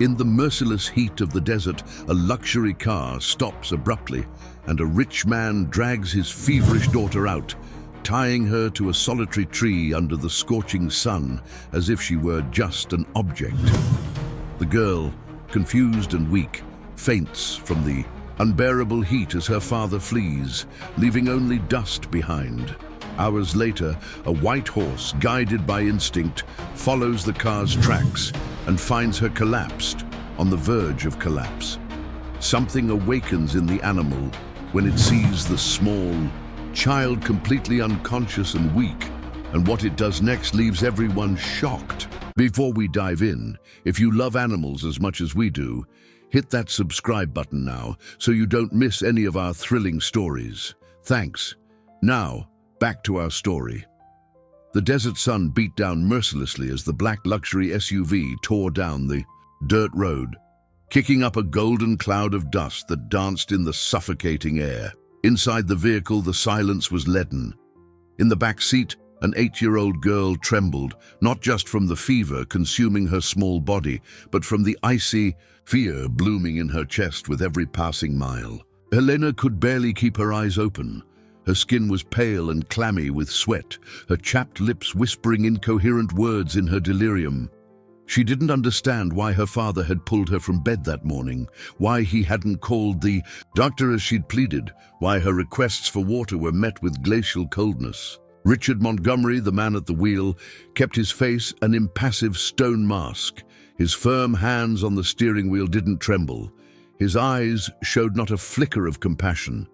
In the merciless heat of the desert, a luxury car stops abruptly, and a rich man drags his feverish daughter out, tying her to a solitary tree under the scorching sun, as if she were just an object. The girl, confused and weak, faints from the unbearable heat as her father flees, leaving only dust behind. Hours later, a white horse, guided by instinct, follows the car's tracks and finds her collapsed, on the verge of collapse. Something awakens in the animal when it sees the small child completely unconscious and weak, and what it does next leaves everyone shocked. Before we dive in, if you love animals as much as we do, hit that subscribe button now so you don't miss any of our thrilling stories. Thanks. Now, back to our story. The desert sun beat down mercilessly as the black luxury SUV tore down the dirt road, kicking up a golden cloud of dust that danced in the suffocating air. Inside the vehicle, the silence was leaden. In the back seat, an 8-year-old girl trembled, not just from the fever consuming her small body, but from the icy fear blooming in her chest with every passing mile. Helena could barely keep her eyes open. Her skin was pale and clammy with sweat, her chapped lips whispering incoherent words in her delirium. She didn't understand why her father had pulled her from bed that morning, why he hadn't called the doctor as she'd pleaded, why her requests for water were met with glacial coldness. Richard Montgomery, the man at the wheel, kept his face an impassive stone mask. His firm hands on the steering wheel didn't tremble. His eyes showed not a flicker of compassion.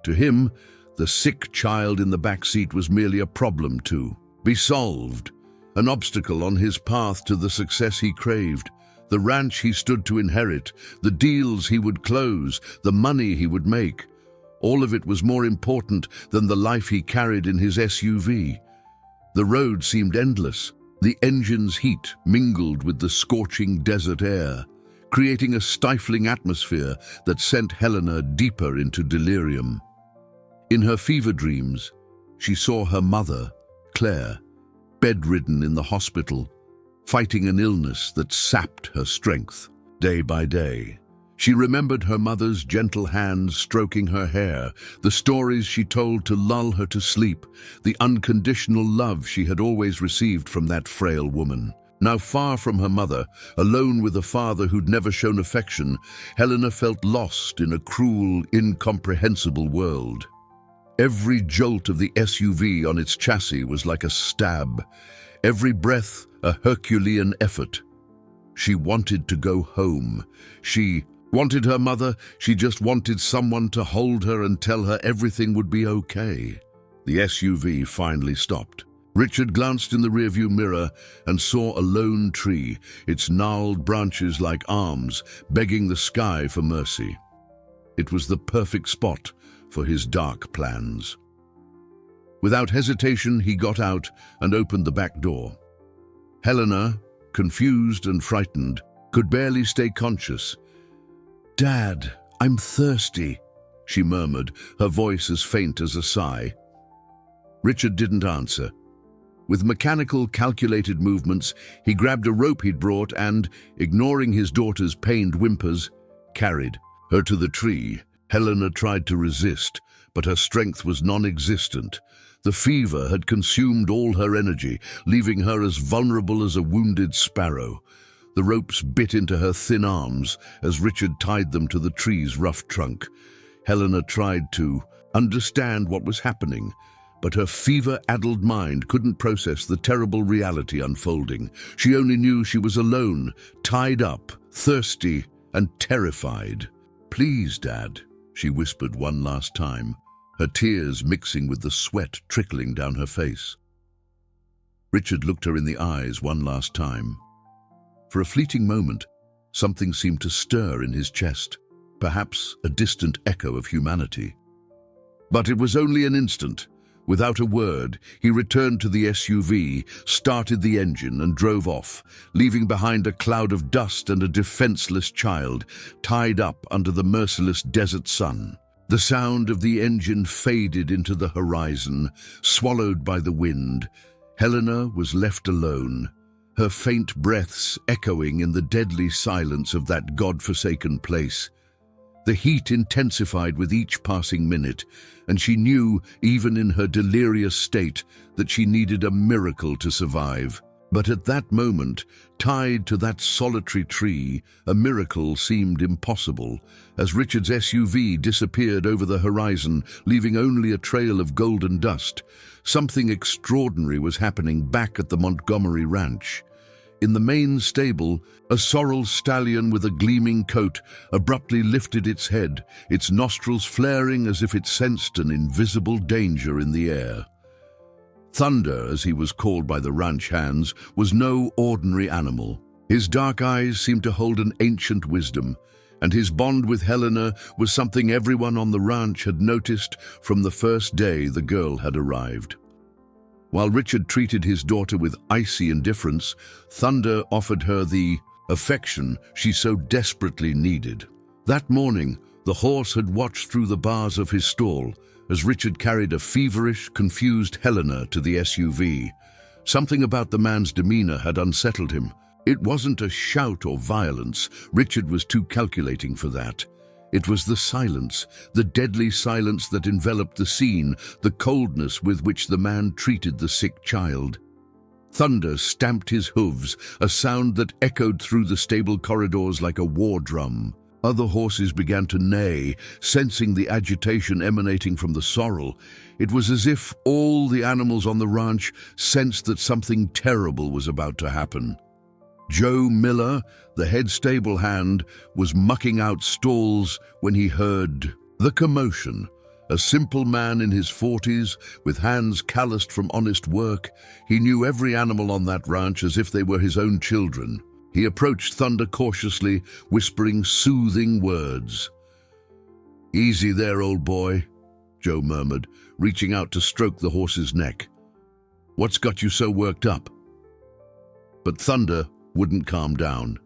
To him, the sick child in the back seat was merely a problem to be solved, an obstacle on his path to the success he craved, the ranch he stood to inherit, the deals he would close, the money he would make. All of it was more important than the life he carried in his SUV. The road seemed endless. The engine's heat mingled with the scorching desert air, creating a stifling atmosphere that sent Helena deeper into delirium. In her fever dreams, she saw her mother, Claire, bedridden in the hospital, fighting an illness that sapped her strength. Day by day, she remembered her mother's gentle hands stroking her hair, the stories she told to lull her to sleep, the unconditional love she had always received from that frail woman. Now far from her mother, alone with a father who'd never shown affection, Helena felt lost in a cruel, incomprehensible world. Every jolt of the SUV on its chassis was like a stab, every breath a Herculean effort. She wanted to go home. She wanted her mother, she just wanted someone to hold her and tell her everything would be okay. The SUV finally stopped. Richard glanced in the rearview mirror and saw a lone tree, its gnarled branches like arms, begging the sky for mercy. It was the perfect spot for his dark plans. Without hesitation, he got out and opened the back door. Helena, confused and frightened, could barely stay conscious. "Dad, I'm thirsty," she murmured, her voice as faint as a sigh. Richard didn't answer. With mechanical, calculated movements, he grabbed a rope he'd brought and, ignoring his daughter's pained whimpers, carried her to the tree. Helena tried to resist, but her strength was non-existent. The fever had consumed all her energy, leaving her as vulnerable as a wounded sparrow. The ropes bit into her thin arms as Richard tied them to the tree's rough trunk. Helena tried to understand what was happening, but her fever-addled mind couldn't process the terrible reality unfolding. She only knew she was alone, tied up, thirsty, and terrified. "Please, Dad," she whispered one last time, her tears mixing with the sweat trickling down her face. Richard looked her in the eyes one last time. For a fleeting moment, something seemed to stir in his chest, perhaps a distant echo of humanity. But it was only an instant. Without a word, he returned to the SUV, started the engine, and drove off, leaving behind a cloud of dust and a defenseless child, tied up under the merciless desert sun. The sound of the engine faded into the horizon, swallowed by the wind. Helena was left alone, her faint breaths echoing in the deadly silence of that God-forsaken place. The heat intensified with each passing minute, and she knew, even in her delirious state, that she needed a miracle to survive. But at that moment, tied to that solitary tree, a miracle seemed impossible. As Richard's SUV disappeared over the horizon, leaving only a trail of golden dust, something extraordinary was happening back at the Montgomery Ranch. In the main stable, a sorrel stallion with a gleaming coat abruptly lifted its head, its nostrils flaring as if it sensed an invisible danger in the air. Thunder, as he was called by the ranch hands, was no ordinary animal. His dark eyes seemed to hold an ancient wisdom, and his bond with Helena was something everyone on the ranch had noticed from the first day the girl had arrived. While Richard treated his daughter with icy indifference, Thunder offered her the affection she so desperately needed. That morning, the horse had watched through the bars of his stall as Richard carried a feverish, confused Helena to the SUV. Something about the man's demeanor had unsettled him. It wasn't a shout or violence. Richard was too calculating for that. It was the silence, the deadly silence that enveloped the scene, the coldness with which the man treated the sick child. Thunder stamped his hooves, a sound that echoed through the stable corridors like a war drum. Other horses began to neigh, sensing the agitation emanating from the sorrel. It was as if all the animals on the ranch sensed that something terrible was about to happen. Joe Miller, the head stable hand, was mucking out stalls when he heard the commotion. A simple man in his 40s, with hands calloused from honest work, he knew every animal on that ranch as if they were his own children. He approached Thunder cautiously, whispering soothing words. "Easy there, old boy," Joe murmured, reaching out to stroke the horse's neck. "What's got you so worked up?" But Thunder wouldn't calm down.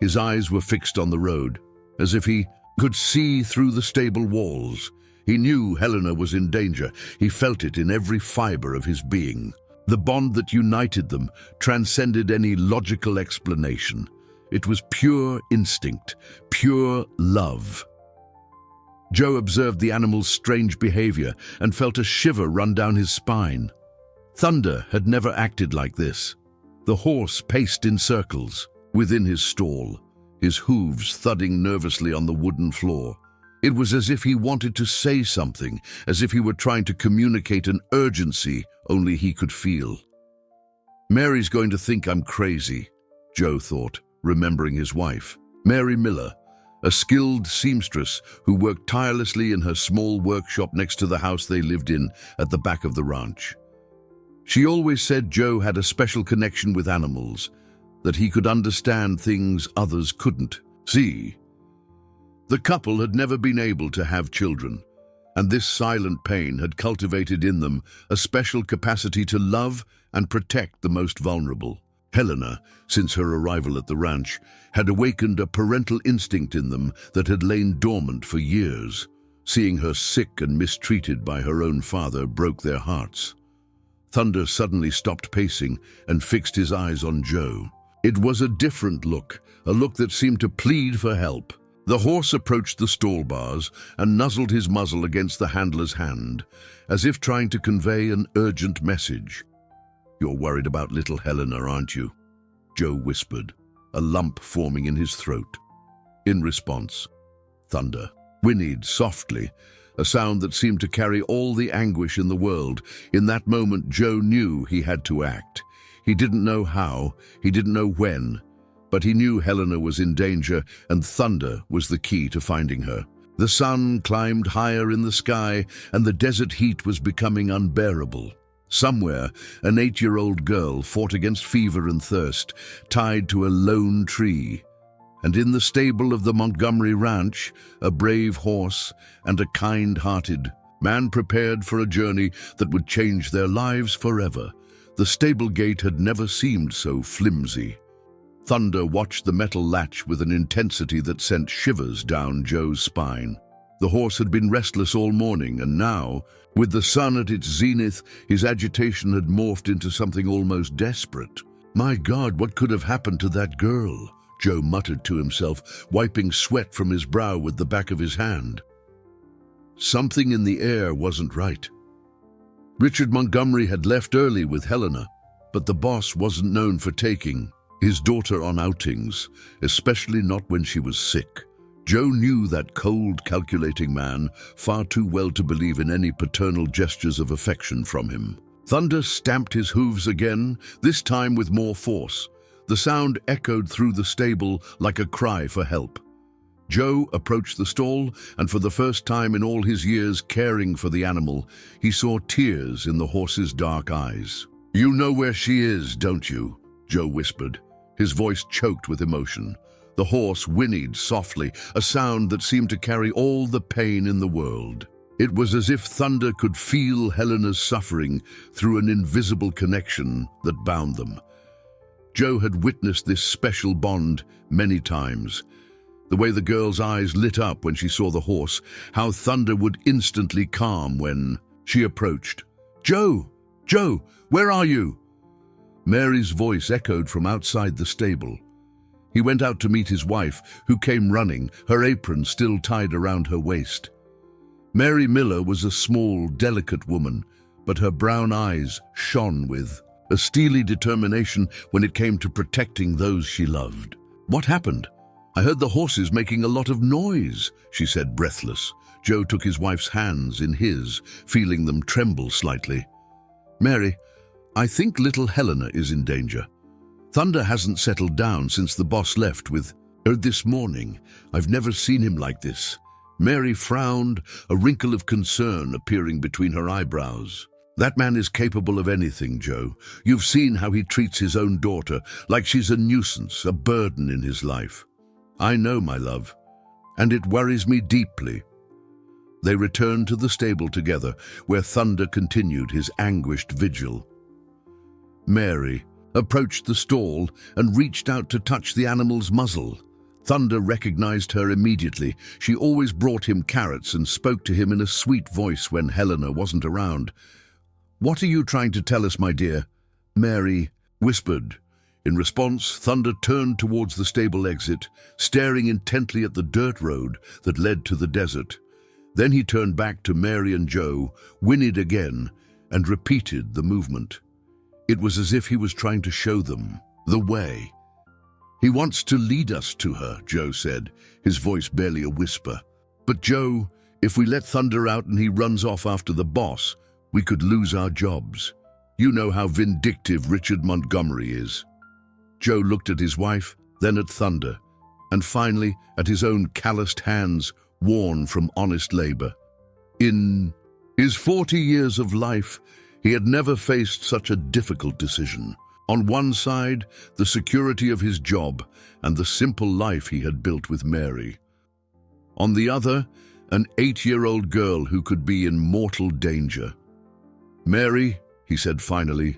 His eyes were fixed on the road, as if he could see through the stable walls. He knew Helena was in danger. He felt it in every fiber of his being. The bond that united them transcended any logical explanation. It was pure instinct, pure love. Joe observed the animal's strange behavior and felt a shiver run down his spine. Thunder had never acted like this. The horse paced in circles within his stall, his hooves thudding nervously on the wooden floor. It was as if he wanted to say something, as if he were trying to communicate an urgency only he could feel. "Mary's going to think I'm crazy," Joe thought, remembering his wife. Mary Miller, a skilled seamstress who worked tirelessly in her small workshop next to the house they lived in at the back of the ranch. She always said Joe had a special connection with animals, that he could understand things others couldn't see. The couple had never been able to have children, and this silent pain had cultivated in them a special capacity to love and protect the most vulnerable. Helena, since her arrival at the ranch, had awakened a parental instinct in them that had lain dormant for years. Seeing her sick and mistreated by her own father broke their hearts. Thunder suddenly stopped pacing and fixed his eyes on Joe. It was a different look, a look that seemed to plead for help. The horse approached the stall bars and nuzzled his muzzle against the handler's hand, as if trying to convey an urgent message. "You're worried about little Helena, aren't you?" Joe whispered, a lump forming in his throat. In response, Thunder whinnied softly, a sound that seemed to carry all the anguish in the world. In that moment, Joe knew he had to act. He didn't know how, he didn't know when, but he knew Helena was in danger, and Thunder was the key to finding her. The sun climbed higher in the sky, and the desert heat was becoming unbearable. Somewhere, an 8-year-old girl fought against fever and thirst, tied to a lone tree. And in the stable of the Montgomery Ranch, a brave horse and a kind-hearted man prepared for a journey that would change their lives forever. The stable gate had never seemed so flimsy. Thunder watched the metal latch with an intensity that sent shivers down Joe's spine. The horse had been restless all morning, and now, with the sun at its zenith, his agitation had morphed into something almost desperate. My God, what could have happened to that girl? Joe muttered to himself, wiping sweat from his brow with the back of his hand. Something in the air wasn't right. Richard Montgomery had left early with Helena, but the boss wasn't known for taking his daughter on outings, especially not when she was sick. Joe knew that cold, calculating man far too well to believe in any paternal gestures of affection from him. Thunder stamped his hooves again, this time with more force. The sound echoed through the stable like a cry for help. Joe approached the stall, and for the first time in all his years caring for the animal, he saw tears in the horse's dark eyes. "You know where she is, don't you?" Joe whispered, his voice choked with emotion. The horse whinnied softly, a sound that seemed to carry all the pain in the world. It was as if Thunder could feel Helena's suffering through an invisible connection that bound them. Joe had witnessed this special bond many times. The way the girl's eyes lit up when she saw the horse, how Thunder would instantly calm when she approached. "Joe! Joe! Where are you?" Mary's voice echoed from outside the stable. He went out to meet his wife, who came running, her apron still tied around her waist. Mary Miller was a small, delicate woman, but her brown eyes shone with a steely determination when it came to protecting those she loved. "What happened? I heard the horses making a lot of noise," she said, breathless. Joe took his wife's hands in his, feeling them tremble slightly. "Mary, I think little Helena is in danger. Thunder hasn't settled down since the boss left with her this morning. I've never seen him like this." Mary frowned, a wrinkle of concern appearing between her eyebrows. "That man is capable of anything, Joe. You've seen how he treats his own daughter, like she's a nuisance, a burden in his life." "I know, my love, and it worries me deeply." They returned to the stable together, where Thunder continued his anguished vigil. Mary approached the stall and reached out to touch the animal's muzzle. Thunder recognized her immediately. She always brought him carrots and spoke to him in a sweet voice when Helena wasn't around. "What are you trying to tell us, my dear?" Mary whispered. In response, Thunder turned towards the stable exit, staring intently at the dirt road that led to the desert. Then he turned back to Mary and Joe, whinnied again, and repeated the movement. It was as if he was trying to show them the way. "He wants to lead us to her," Joe said, his voice barely a whisper. "But Joe, if we let Thunder out and he runs off after the boss, we could lose our jobs. You know how vindictive Richard Montgomery is." Joe looked at his wife, then at Thunder, and finally at his own calloused hands, worn from honest labor. In his 40 years of life, he had never faced such a difficult decision. On one side, the security of his job and the simple life he had built with Mary. On the other, an 8-year-old girl who could be in mortal danger. "Mary," he said finally,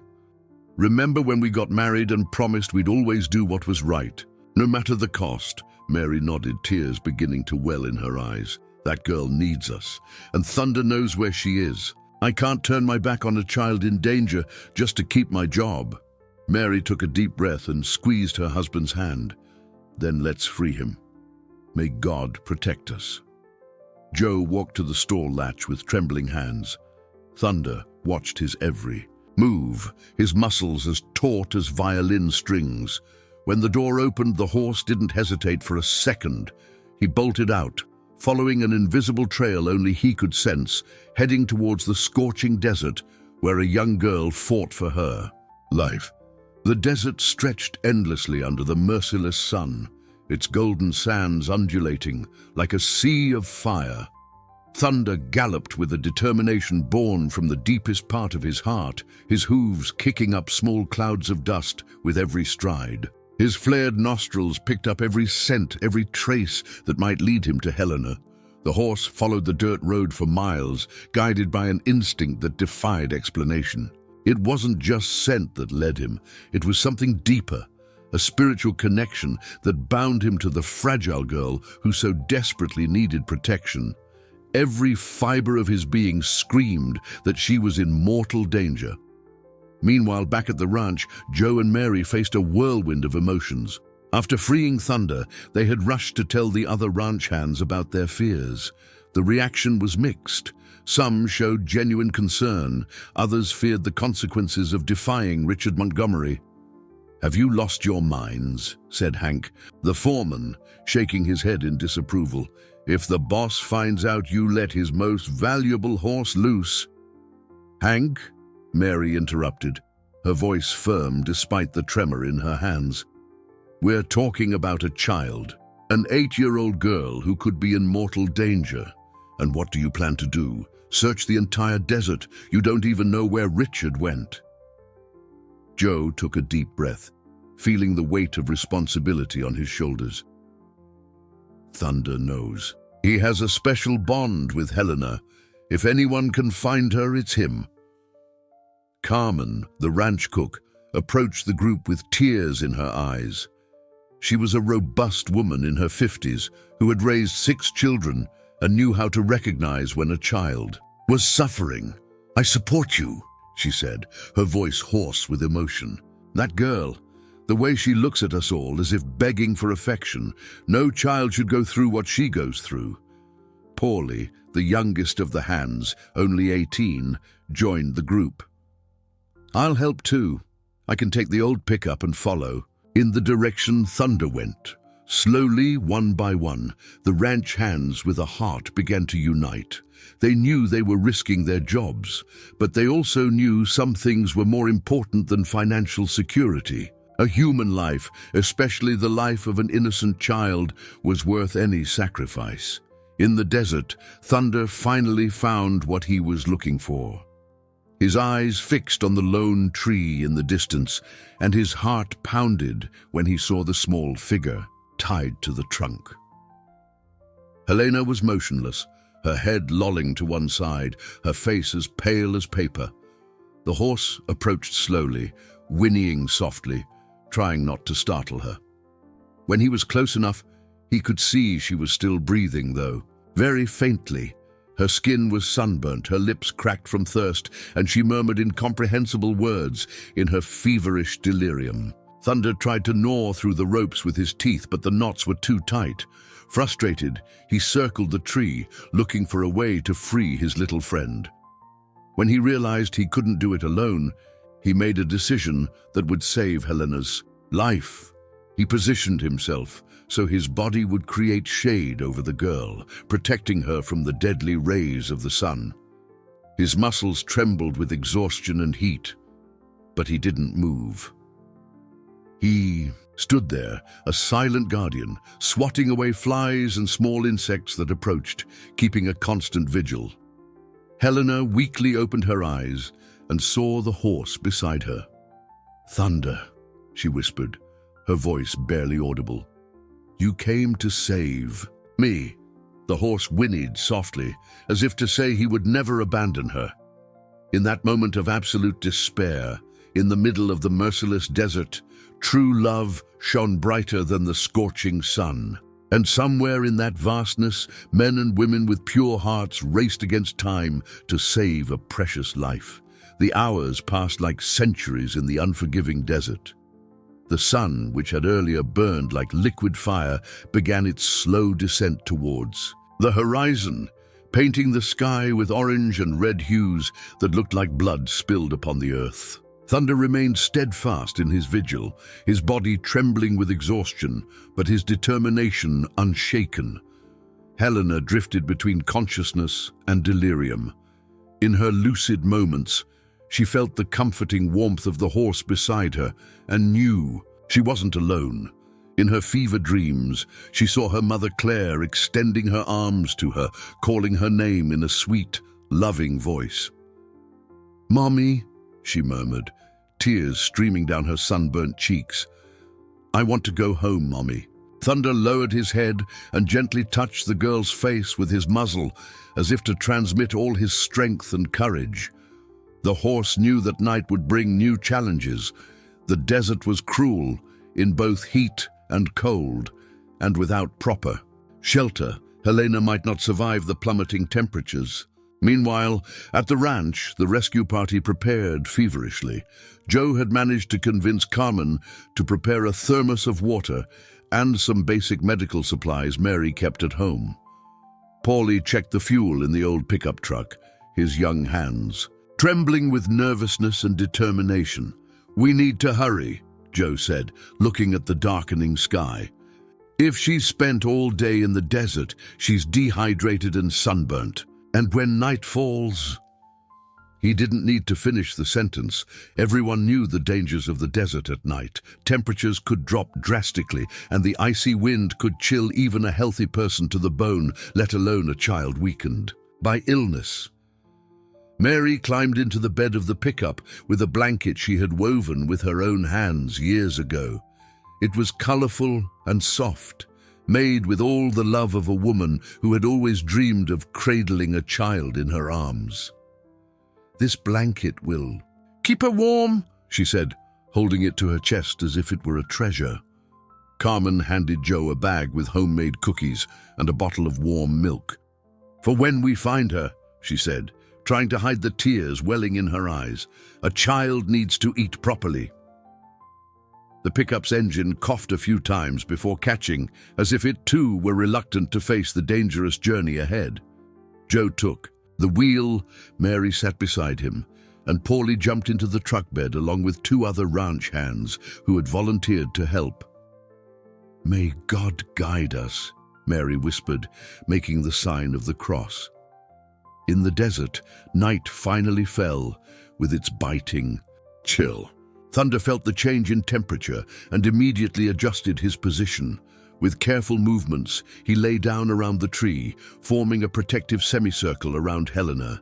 "remember when we got married and promised we'd always do what was right, no matter the cost?" Mary nodded, tears beginning to well in her eyes. "That girl needs us, and Thunder knows where she is. I can't turn my back on a child in danger just to keep my job." Mary took a deep breath and squeezed her husband's hand. "Then let's free him. May God protect us." Joe walked to the stall latch with trembling hands. Thunder watched his every move, his muscles as taut as violin strings. When the door opened, the horse didn't hesitate for a second. He bolted out, following an invisible trail only he could sense, heading towards the scorching desert where a young girl fought for her life. The desert stretched endlessly under the merciless sun, its golden sands undulating like a sea of fire. Thunder galloped with a determination born from the deepest part of his heart, his hooves kicking up small clouds of dust with every stride. His flared nostrils picked up every scent, every trace that might lead him to Helena. The horse followed the dirt road for miles, guided by an instinct that defied explanation. It wasn't just scent that led him, it was something deeper, a spiritual connection that bound him to the fragile girl who so desperately needed protection. Every fiber of his being screamed that she was in mortal danger. Meanwhile, back at the ranch, Joe and Mary faced a whirlwind of emotions. After freeing Thunder, they had rushed to tell the other ranch hands about their fears. The reaction was mixed. Some showed genuine concern, others feared the consequences of defying Richard Montgomery. "Have you lost your minds?" said Hank, the foreman, shaking his head in disapproval. "If the boss finds out you let his most valuable horse loose—" "Hank," Mary interrupted, her voice firm despite the tremor in her hands. "We're talking about a child, an 8-year-old girl who could be in mortal danger. And what do you plan to do? Search the entire desert? You don't even know where Richard went." Joe took a deep breath, feeling the weight of responsibility on his shoulders. "Thunder knows. He has a special bond with Helena. If anyone can find her, it's him." Carmen, the ranch cook, approached the group with tears in her eyes. She was a robust woman in her 50s who had raised 6 children and knew how to recognize when a child was suffering. "I support you," she said, her voice hoarse with emotion. "That girl, the way she looks at us all as if begging for affection, no child should go through what she goes through." Paulie, the youngest of the hands, only 18, joined the group. "I'll help too. I can take the old pickup and follow." In the direction Thunder went, slowly, one by one, the ranch hands with a heart began to unite. They knew they were risking their jobs, but they also knew some things were more important than financial security. A human life, especially the life of an innocent child, was worth any sacrifice. In the desert, Thunder finally found what he was looking for. His eyes fixed on the lone tree in the distance, and his heart pounded when he saw the small figure tied to the trunk. Helena was motionless, her head lolling to one side, her face as pale as paper. The horse approached slowly, whinnying softly, trying not to startle her. When he was close enough, he could see she was still breathing, though, very faintly. Her skin was sunburnt, her lips cracked from thirst, and she murmured incomprehensible words in her feverish delirium. Thunder tried to gnaw through the ropes with his teeth, but the knots were too tight. Frustrated, he circled the tree, looking for a way to free his little friend. When he realized he couldn't do it alone, he made a decision that would save Helena's life. He positioned himself so his body would create shade over the girl, protecting her from the deadly rays of the sun. His muscles trembled with exhaustion and heat, but he didn't move. He stood there, a silent guardian, swatting away flies and small insects that approached, keeping a constant vigil. Helena weakly opened her eyes and saw the horse beside her. "Thunder," she whispered, her voice barely audible. "You came to save me." The horse whinnied softly, as if to say he would never abandon her. In that moment of absolute despair, in the middle of the merciless desert, true love shone brighter than the scorching sun. And somewhere in that vastness, men and women with pure hearts raced against time to save a precious life. The hours passed like centuries in the unforgiving desert. The sun, which had earlier burned like liquid fire, began its slow descent towards the horizon, painting the sky with orange and red hues that looked like blood spilled upon the earth. Thunder remained steadfast in his vigil, his body trembling with exhaustion, but his determination unshaken. Helena drifted between consciousness and delirium. In her lucid moments, she felt the comforting warmth of the horse beside her and knew she wasn't alone. In her fever dreams, she saw her mother Claire extending her arms to her, calling her name in a sweet, loving voice. "Mommy," she murmured, tears streaming down her sunburnt cheeks. "I want to go home, Mommy." Thunder lowered his head and gently touched the girl's face with his muzzle, as if to transmit all his strength and courage. The horse knew that night would bring new challenges. The desert was cruel, in both heat and cold, and without proper shelter, Helena might not survive the plummeting temperatures. Meanwhile, at the ranch, the rescue party prepared feverishly. Joe had managed to convince Carmen to prepare a thermos of water and some basic medical supplies Mary kept at home. Paulie checked the fuel in the old pickup truck, his young hands trembling with nervousness and determination. "We need to hurry," Joe said, looking at the darkening sky. "If she's spent all day in the desert, she's dehydrated and sunburnt. And when night falls—" He didn't need to finish the sentence. Everyone knew the dangers of the desert at night. Temperatures could drop drastically, and the icy wind could chill even a healthy person to the bone, let alone a child weakened by illness. Mary climbed into the bed of the pickup with a blanket she had woven with her own hands years ago. It was colorful and soft, made with all the love of a woman who had always dreamed of cradling a child in her arms. "This blanket will keep her warm," she said, holding it to her chest as if it were a treasure. Carmen handed Joe a bag with homemade cookies and a bottle of warm milk. "For when we find her," she said, trying to hide the tears welling in her eyes. "A child needs to eat properly." The pickup's engine coughed a few times before catching, as if it too were reluctant to face the dangerous journey ahead. Joe took the wheel, Mary sat beside him, and Paulie jumped into the truck bed along with 2 other ranch hands who had volunteered to help. "May God guide us," Mary whispered, making the sign of the cross. In the desert, night finally fell with its biting chill. Thunder felt the change in temperature and immediately adjusted his position. With careful movements, he lay down around the tree, forming a protective semicircle around Helena.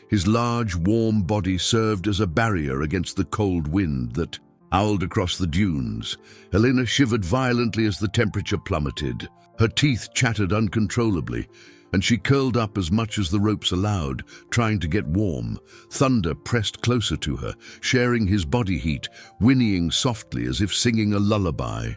His large, warm body served as a barrier against the cold wind that howled across the dunes. Helena shivered violently as the temperature plummeted. Her teeth chattered uncontrollably, and she curled up as much as the ropes allowed, trying to get warm. Thunder pressed closer to her, sharing his body heat, whinnying softly as if singing a lullaby.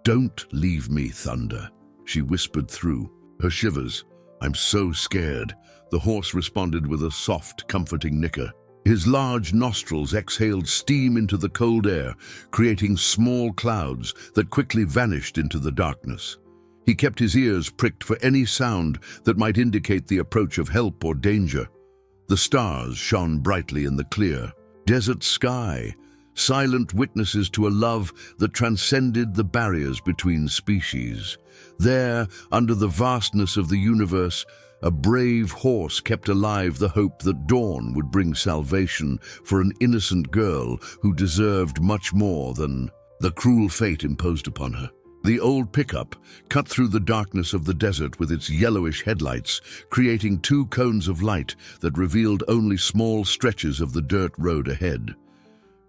"Don't leave me, Thunder," she whispered through her shivers. "I'm so scared," the horse responded with a soft, comforting nicker. His large nostrils exhaled steam into the cold air, creating small clouds that quickly vanished into the darkness. He kept his ears pricked for any sound that might indicate the approach of help or danger. The stars shone brightly in the clear desert sky, silent witnesses to a love that transcended the barriers between species. There, under the vastness of the universe, a brave horse kept alive the hope that dawn would bring salvation for an innocent girl who deserved much more than the cruel fate imposed upon her. The old pickup cut through the darkness of the desert with its yellowish headlights, creating 2 cones of light that revealed only small stretches of the dirt road ahead.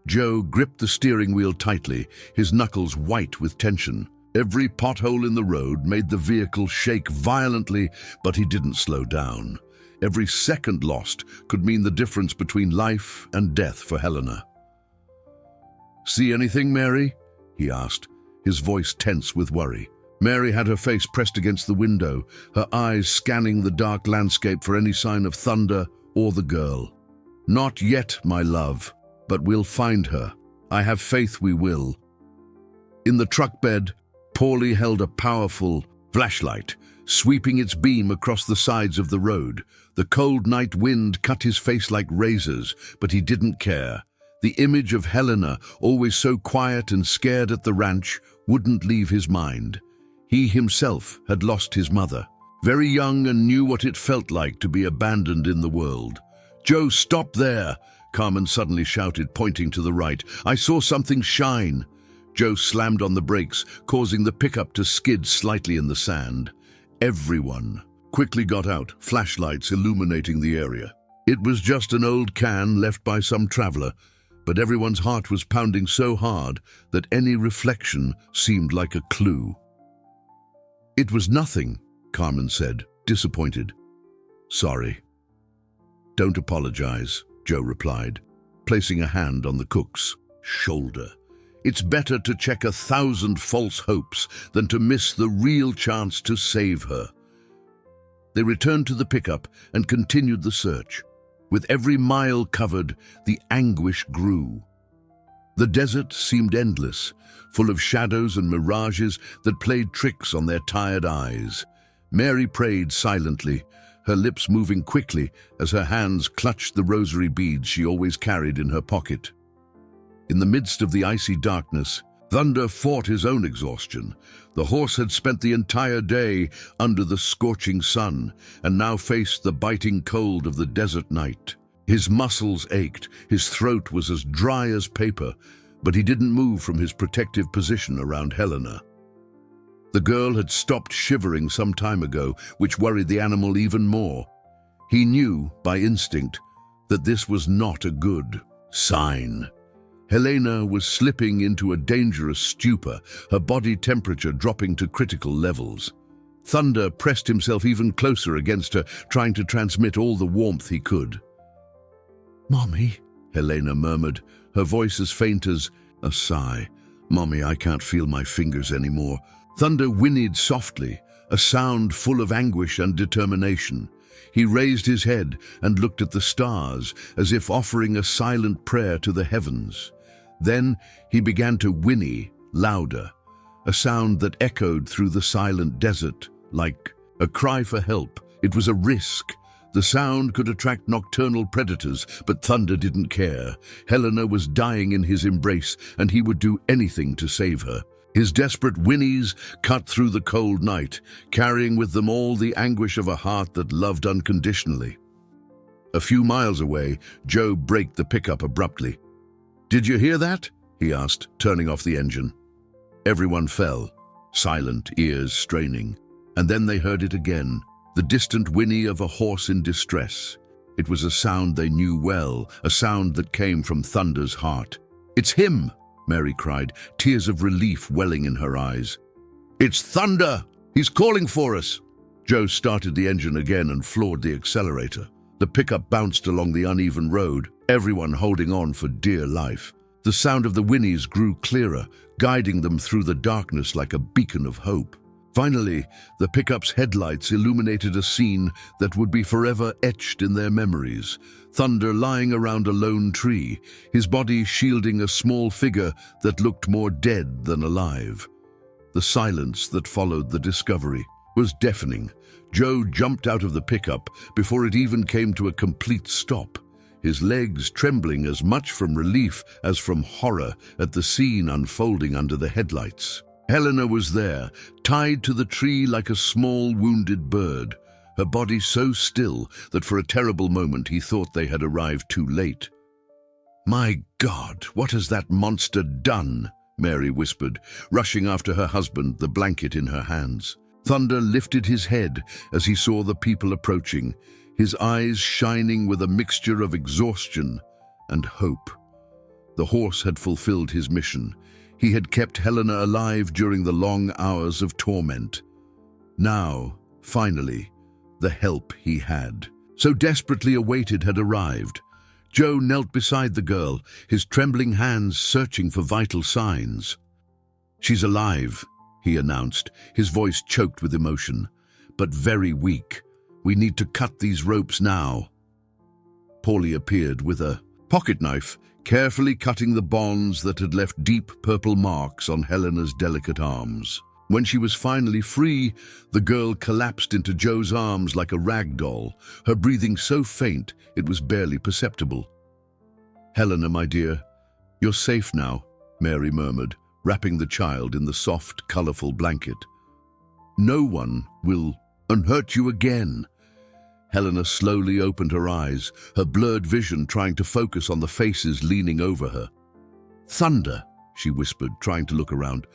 Joe gripped the steering wheel tightly, his knuckles white with tension. Every pothole in the road made the vehicle shake violently, but he didn't slow down. Every second lost could mean the difference between life and death for Helena. "See anything, Mary?" he asked, his voice tense with worry. Mary had her face pressed against the window, her eyes scanning the dark landscape for any sign of Thunder or the girl. "Not yet, my love, but we'll find her. I have faith we will." In the truck bed, Paulie held a powerful flashlight, sweeping its beam across the sides of the road. The cold night wind cut his face like razors, but he didn't care. The image of Helena, always so quiet and scared at the ranch, wouldn't leave his mind. He himself had lost his mother, very young, and knew what it felt like to be abandoned in the world. "Joe, stop there!" Carmen suddenly shouted, pointing to the right. "I saw something shine." Joe slammed on the brakes, causing the pickup to skid slightly in the sand. Everyone quickly got out, flashlights illuminating the area. It was just an old can left by some traveler, but everyone's heart was pounding so hard that any reflection seemed like a clue. "It was nothing," Carmen said, disappointed. "Sorry." "Don't apologize," Joe replied, placing a hand on the cook's shoulder. "It's better to check 1,000 false hopes than to miss the real chance to save her." They returned to the pickup and continued the search. With every mile covered, the anguish grew. The desert seemed endless, full of shadows and mirages that played tricks on their tired eyes. Mary prayed silently, her lips moving quickly as her hands clutched the rosary beads she always carried in her pocket. In the midst of the icy darkness, Thunder fought his own exhaustion. The horse had spent the entire day under the scorching sun and now faced the biting cold of the desert night. His muscles ached, his throat was as dry as paper, but he didn't move from his protective position around Helena. The girl had stopped shivering some time ago, which worried the animal even more. He knew, by instinct, that this was not a good sign. Helena was slipping into a dangerous stupor, her body temperature dropping to critical levels. Thunder pressed himself even closer against her, trying to transmit all the warmth he could. "Mommy," Helena murmured, her voice as faint as a sigh. "Mommy, I can't feel my fingers anymore." Thunder whinnied softly, a sound full of anguish and determination. He raised his head and looked at the stars, as if offering a silent prayer to the heavens. Then he began to whinny louder, a sound that echoed through the silent desert like a cry for help. It was a risk. The sound could attract nocturnal predators, but Thunder didn't care. Helena was dying in his embrace, and he would do anything to save her. His desperate whinnies cut through the cold night, carrying with them all the anguish of a heart that loved unconditionally. A few miles away, Joe braked the pickup abruptly. "Did you hear that?" he asked, turning off the engine. Everyone fell, silent, ears straining. And then they heard it again, the distant whinny of a horse in distress. It was a sound they knew well, a sound that came from Thunder's heart. "It's him!" Mary cried, tears of relief welling in her eyes. "It's Thunder! He's calling for us!" Joe started the engine again and floored the accelerator. The pickup bounced along the uneven road, everyone holding on for dear life. The sound of the whinnies grew clearer, guiding them through the darkness like a beacon of hope. Finally, the pickup's headlights illuminated a scene that would be forever etched in their memories. Thunder lying around a lone tree, his body shielding a small figure that looked more dead than alive. The silence that followed the discovery was deafening. Joe jumped out of the pickup before it even came to a complete stop, his legs trembling as much from relief as from horror at the scene unfolding under the headlights. Helena was there, tied to the tree like a small wounded bird, her body so still that for a terrible moment he thought they had arrived too late. "My God, what has that monster done?" Mary whispered, rushing after her husband, the blanket in her hands. Thunder lifted his head as he saw the people approaching, his eyes shining with a mixture of exhaustion and hope. The horse had fulfilled his mission. He had kept Helena alive during the long hours of torment. Now, finally, the help he had so desperately awaited had arrived. Joe knelt beside the girl, his trembling hands searching for vital signs. "She's alive," he announced, his voice choked with emotion, "but very weak. We need to cut these ropes now." Paulie appeared with a pocket knife, carefully cutting the bonds that had left deep purple marks on Helena's delicate arms. When she was finally free, the girl collapsed into Joe's arms like a rag doll, her breathing so faint it was barely perceptible. "Helena, my dear, you're safe now," Mary murmured, wrapping the child in the soft, colorful blanket. "No one will hurt you again." Helena slowly opened her eyes, her blurred vision trying to focus on the faces leaning over her. "Thunder," she whispered, trying to look around.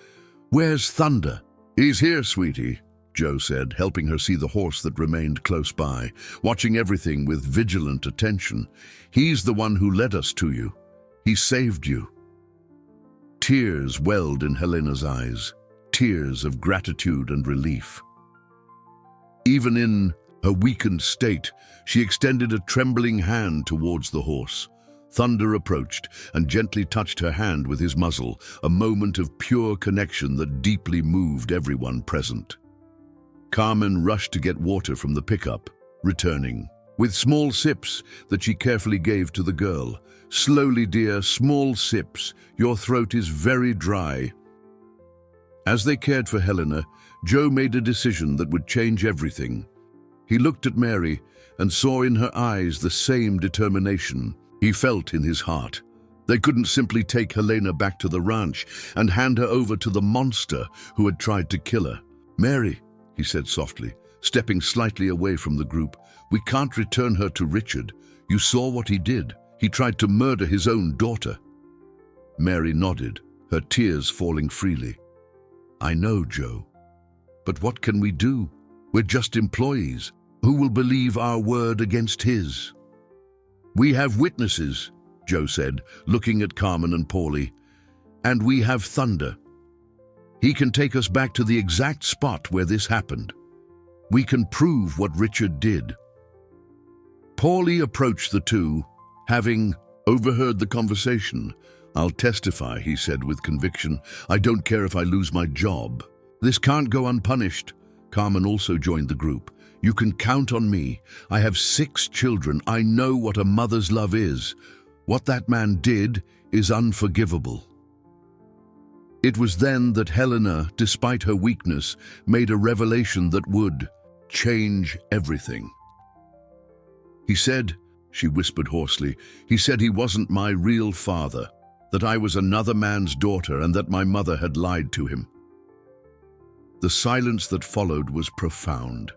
"Where's Thunder?" "He's here, sweetie," Joe said, helping her see the horse that remained close by, watching everything with vigilant attention. "He's the one who led us to you. He saved you." Tears welled in Helena's eyes, tears of gratitude and relief. Even in her weakened state, she extended a trembling hand towards the horse. Thunder approached and gently touched her hand with his muzzle, a moment of pure connection that deeply moved everyone present. Carmen rushed to get water from the pickup, returning with small sips that she carefully gave to the girl. "Slowly, dear, small sips. Your throat is very dry." As they cared for Helena, Joe made a decision that would change everything. He looked at Mary and saw in her eyes the same determination he felt in his heart. They couldn't simply take Helena back to the ranch and hand her over to the monster who had tried to kill her. "Mary," he said softly, stepping slightly away from the group, "we can't return her to Richard. You saw what he did. He tried to murder his own daughter." Mary nodded, her tears falling freely. "I know, Joe. But what can we do? We're just employees. Who will believe our word against his?" "We have witnesses," Joe said, looking at Carmen and Paulie. "And we have Thunder. He can take us back to the exact spot where this happened. We can prove what Richard did." Paulie approached the two, having overheard the conversation. "I'll testify," he said with conviction. "I don't care if I lose my job. This can't go unpunished." Carmen also joined the group. "You can count on me. I have 6 children. I know what a mother's love is. What that man did is unforgivable." It was then that Helena, despite her weakness, made a revelation that would change everything. "He said," she whispered hoarsely, "he said he wasn't my real father, that I was another man's daughter and that my mother had lied to him." The silence that followed was profound.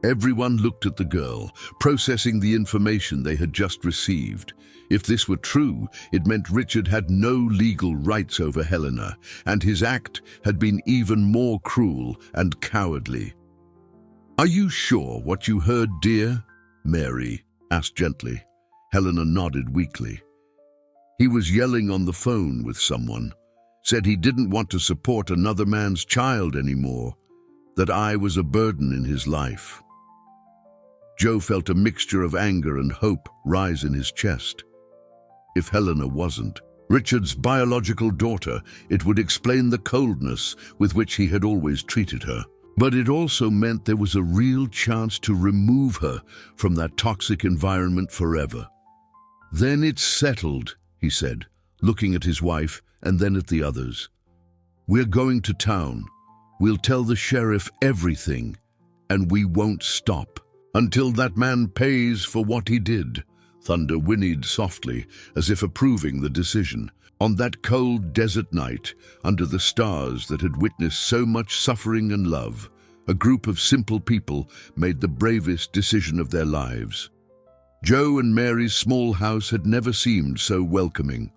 Everyone looked at the girl, processing the information they had just received. If this were true, it meant Richard had no legal rights over Helena, and his act had been even more cruel and cowardly. "Are you sure what you heard, dear?" Mary asked gently. Helena nodded weakly. "He was yelling on the phone with someone, said he didn't want to support another man's child anymore, that I was a burden in his life." Joe felt a mixture of anger and hope rise in his chest. If Helena wasn't Richard's biological daughter, it would explain the coldness with which he had always treated her. But it also meant there was a real chance to remove her from that toxic environment forever. "Then it's settled," he said, looking at his wife and then at the others. "We're going to town. We'll tell the sheriff everything, and we won't stop until that man pays for what he did." Thunder whinnied softly, as if approving the decision. On that cold desert night, under the stars that had witnessed so much suffering and love, a group of simple people made the bravest decision of their lives. Joe and Mary's small house had never seemed so welcoming.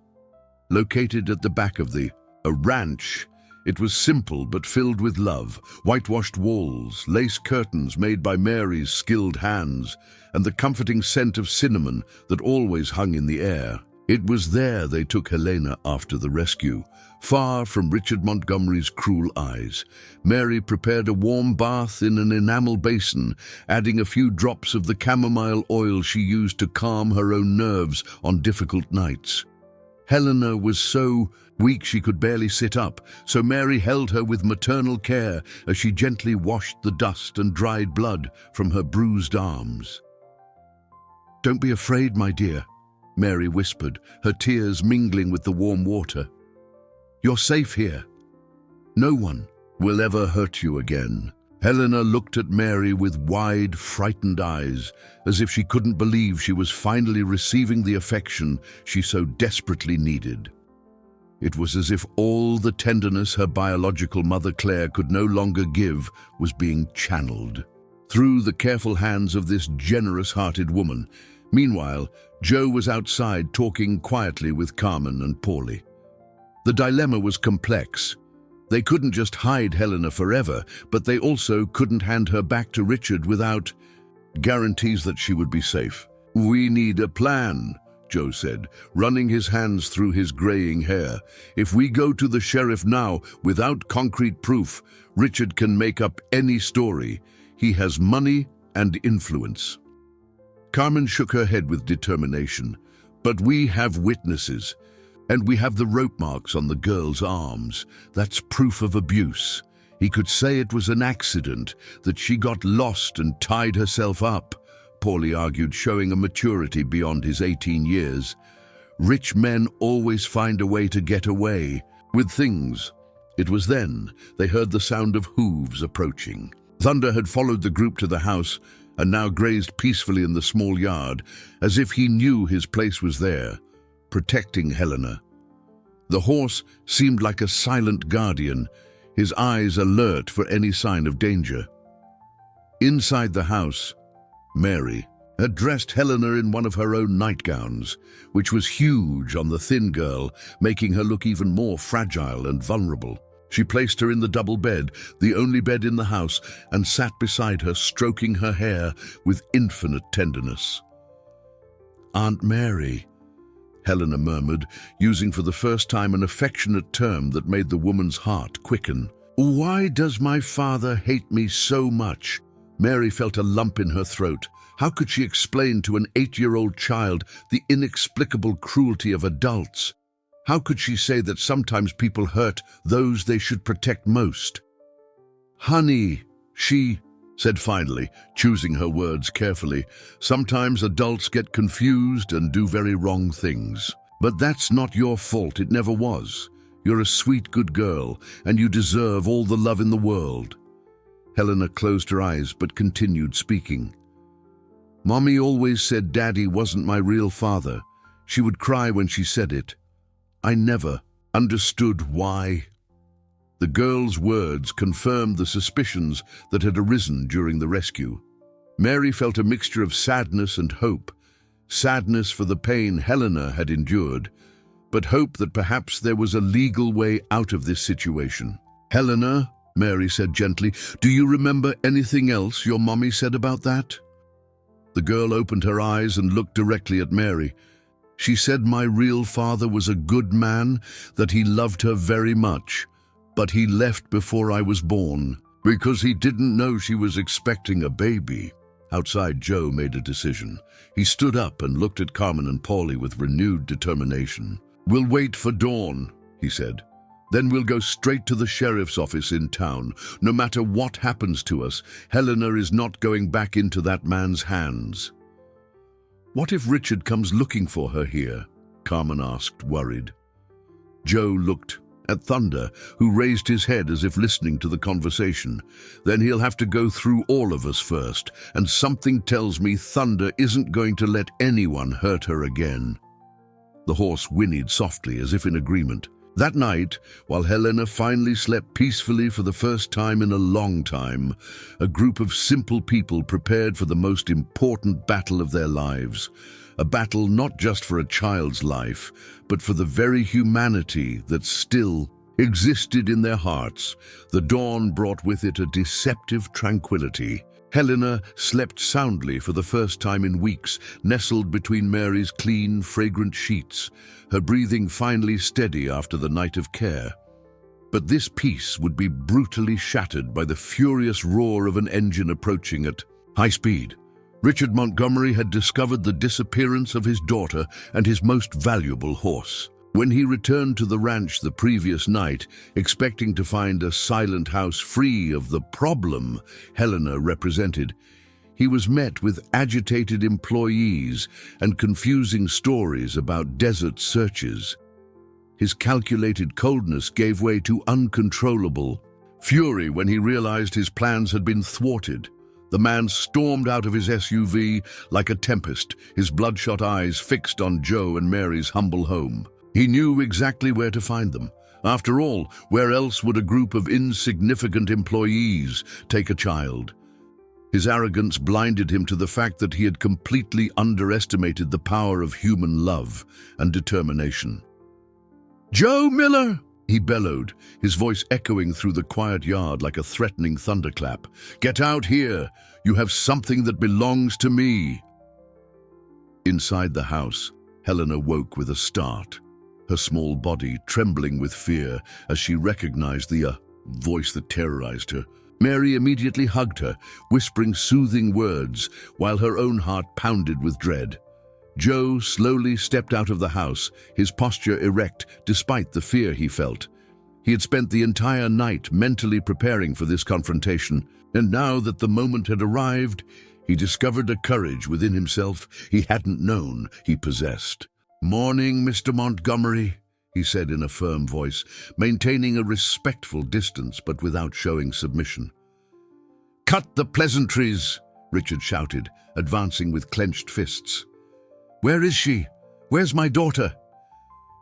Located at the back of a ranch, it was simple but filled with love, whitewashed walls, lace curtains made by Mary's skilled hands, and the comforting scent of cinnamon that always hung in the air. It was there they took Helena after the rescue, far from Richard Montgomery's cruel eyes. Mary prepared a warm bath in an enamel basin, adding a few drops of the chamomile oil she used to calm her own nerves on difficult nights. Helena was so weak she could barely sit up, so Mary held her with maternal care as she gently washed the dust and dried blood from her bruised arms. "Don't be afraid, my dear," Mary whispered, her tears mingling with the warm water. "You're safe here. No one will ever hurt you again." Helena looked at Mary with wide, frightened eyes, as if she couldn't believe she was finally receiving the affection she so desperately needed. It was as if all the tenderness her biological mother Claire could no longer give was being channeled through the careful hands of this generous-hearted woman. Meanwhile, Joe was outside talking quietly with Carmen and Paulie. The dilemma was complex. They couldn't just hide Helena forever, but they also couldn't hand her back to Richard without guarantees that she would be safe. "We need a plan," Joe said, running his hands through his graying hair. "If we go to the sheriff now without concrete proof, Richard can make up any story. He has money and influence." Carmen shook her head with determination. "But we have witnesses. And we have the rope marks on the girl's arms. That's proof of abuse." He could say it was an accident, that she got lost and tied herself up, Paulie argued, showing a maturity beyond his 18 years. Rich men always find a way to get away with things. It was then they heard the sound of hooves approaching. Thunder had followed the group to the house and now grazed peacefully in the small yard, as if he knew his place was there, protecting Helena. The horse seemed like a silent guardian, his eyes alert for any sign of danger. Inside the house, Mary had dressed Helena in one of her own nightgowns, which was huge on the thin girl, making her look even more fragile and vulnerable. She placed her in the double bed, the only bed in the house, and sat beside her, stroking her hair with infinite tenderness. "Aunt Mary," Helena murmured, using for the first time an affectionate term that made the woman's heart quicken. "Why does my father hate me so much?" Mary felt a lump in her throat. How could she explain to an 8-year-old child the inexplicable cruelty of adults? How could she say that sometimes people hurt those they should protect most? "Honey," she said finally, choosing her words carefully, "sometimes adults get confused and do very wrong things. But that's not your fault, it never was. You're a sweet, good girl, and you deserve all the love in the world." Helena closed her eyes but continued speaking. "Mommy always said Daddy wasn't my real father. She would cry when she said it. I never understood why." The girl's words confirmed the suspicions that had arisen during the rescue. Mary felt a mixture of sadness and hope. Sadness for the pain Helena had endured, but hope that perhaps there was a legal way out of this situation. "Helena," Mary said gently, "do you remember anything else your mommy said about that?" The girl opened her eyes and looked directly at Mary. "She said my real father was a good man, that he loved her very much, but he left before I was born, because he didn't know she was expecting a baby." Outside, Joe made a decision. He stood up and looked at Carmen and Paulie with renewed determination. "We'll wait for dawn," he said. "Then we'll go straight to the sheriff's office in town. No matter what happens to us, Helena is not going back into that man's hands." "What if Richard comes looking for her here?" Carmen asked, worried. Joe looked at Thunder, who raised his head as if listening to the conversation. "Then he'll have to go through all of us first, and something tells me Thunder isn't going to let anyone hurt her again." The horse whinnied softly as if in agreement. That night, while Helena finally slept peacefully for the first time in a long time, a group of simple people prepared for the most important battle of their lives. A battle not just for a child's life, but for the very humanity that still existed in their hearts. The dawn brought with it a deceptive tranquility. Helena slept soundly for the first time in weeks, nestled between Mary's clean, fragrant sheets, her breathing finally steady after the night of care. But this peace would be brutally shattered by the furious roar of an engine approaching at high speed. Richard Montgomery had discovered the disappearance of his daughter and his most valuable horse. When he returned to the ranch the previous night, expecting to find a silent house free of the problem Helena represented, he was met with agitated employees and confusing stories about desert searches. His calculated coldness gave way to uncontrollable fury when he realized his plans had been thwarted. The man stormed out of his SUV like a tempest, his bloodshot eyes fixed on Joe and Mary's humble home. He knew exactly where to find them. After all, where else would a group of insignificant employees take a child? His arrogance blinded him to the fact that he had completely underestimated the power of human love and determination. "Joe Miller!" he bellowed, his voice echoing through the quiet yard like a threatening thunderclap. "Get out here! You have something that belongs to me!" Inside the house, Helena woke with a start, her small body trembling with fear as she recognized the voice that terrorized her. Mary immediately hugged her, whispering soothing words while her own heart pounded with dread. Joe slowly stepped out of the house, his posture erect despite the fear he felt. He had spent the entire night mentally preparing for this confrontation, and now that the moment had arrived, he discovered a courage within himself he hadn't known he possessed. "Morning, Mr. Montgomery," he said in a firm voice, maintaining a respectful distance but without showing submission. "Cut the pleasantries," Richard shouted, advancing with clenched fists. "Where is she? Where's my daughter?"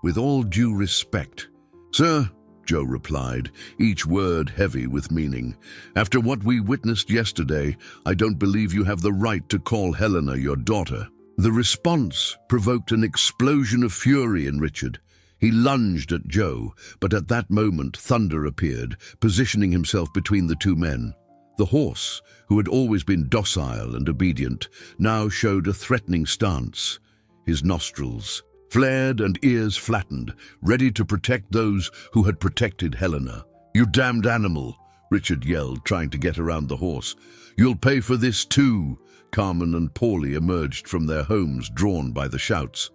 "With all due respect, sir," Joe replied, each word heavy with meaning, "after what we witnessed yesterday, I don't believe you have the right to call Helena your daughter." The response provoked an explosion of fury in Richard. He lunged at Joe, but at that moment Thunder appeared, positioning himself between the two men. The horse, who had always been docile and obedient, now showed a threatening stance. His nostrils flared and ears flattened, ready to protect those who had protected Helena. "You damned animal," Richard yelled, trying to get around the horse. "You'll pay for this too." Carmen and Paulie emerged from their homes, drawn by the shouts.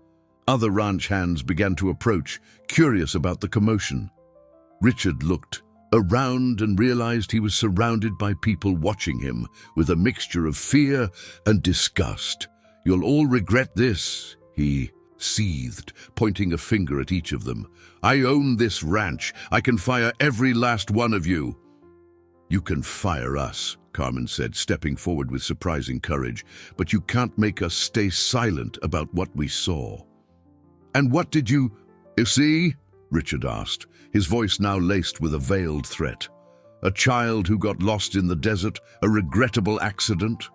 Other ranch hands began to approach, curious about the commotion. Richard looked around and realized he was surrounded by people watching him with a mixture of fear and disgust. "You'll all regret this," he seethed, pointing a finger at each of them. "I own this ranch. I can fire every last one of you." "You can fire us," Carmen said, stepping forward with surprising courage, "but you can't make us stay silent about what we saw." "And what did you see?" Richard asked, his voice now laced with a veiled threat. "A child who got lost in the desert, a regrettable accident?"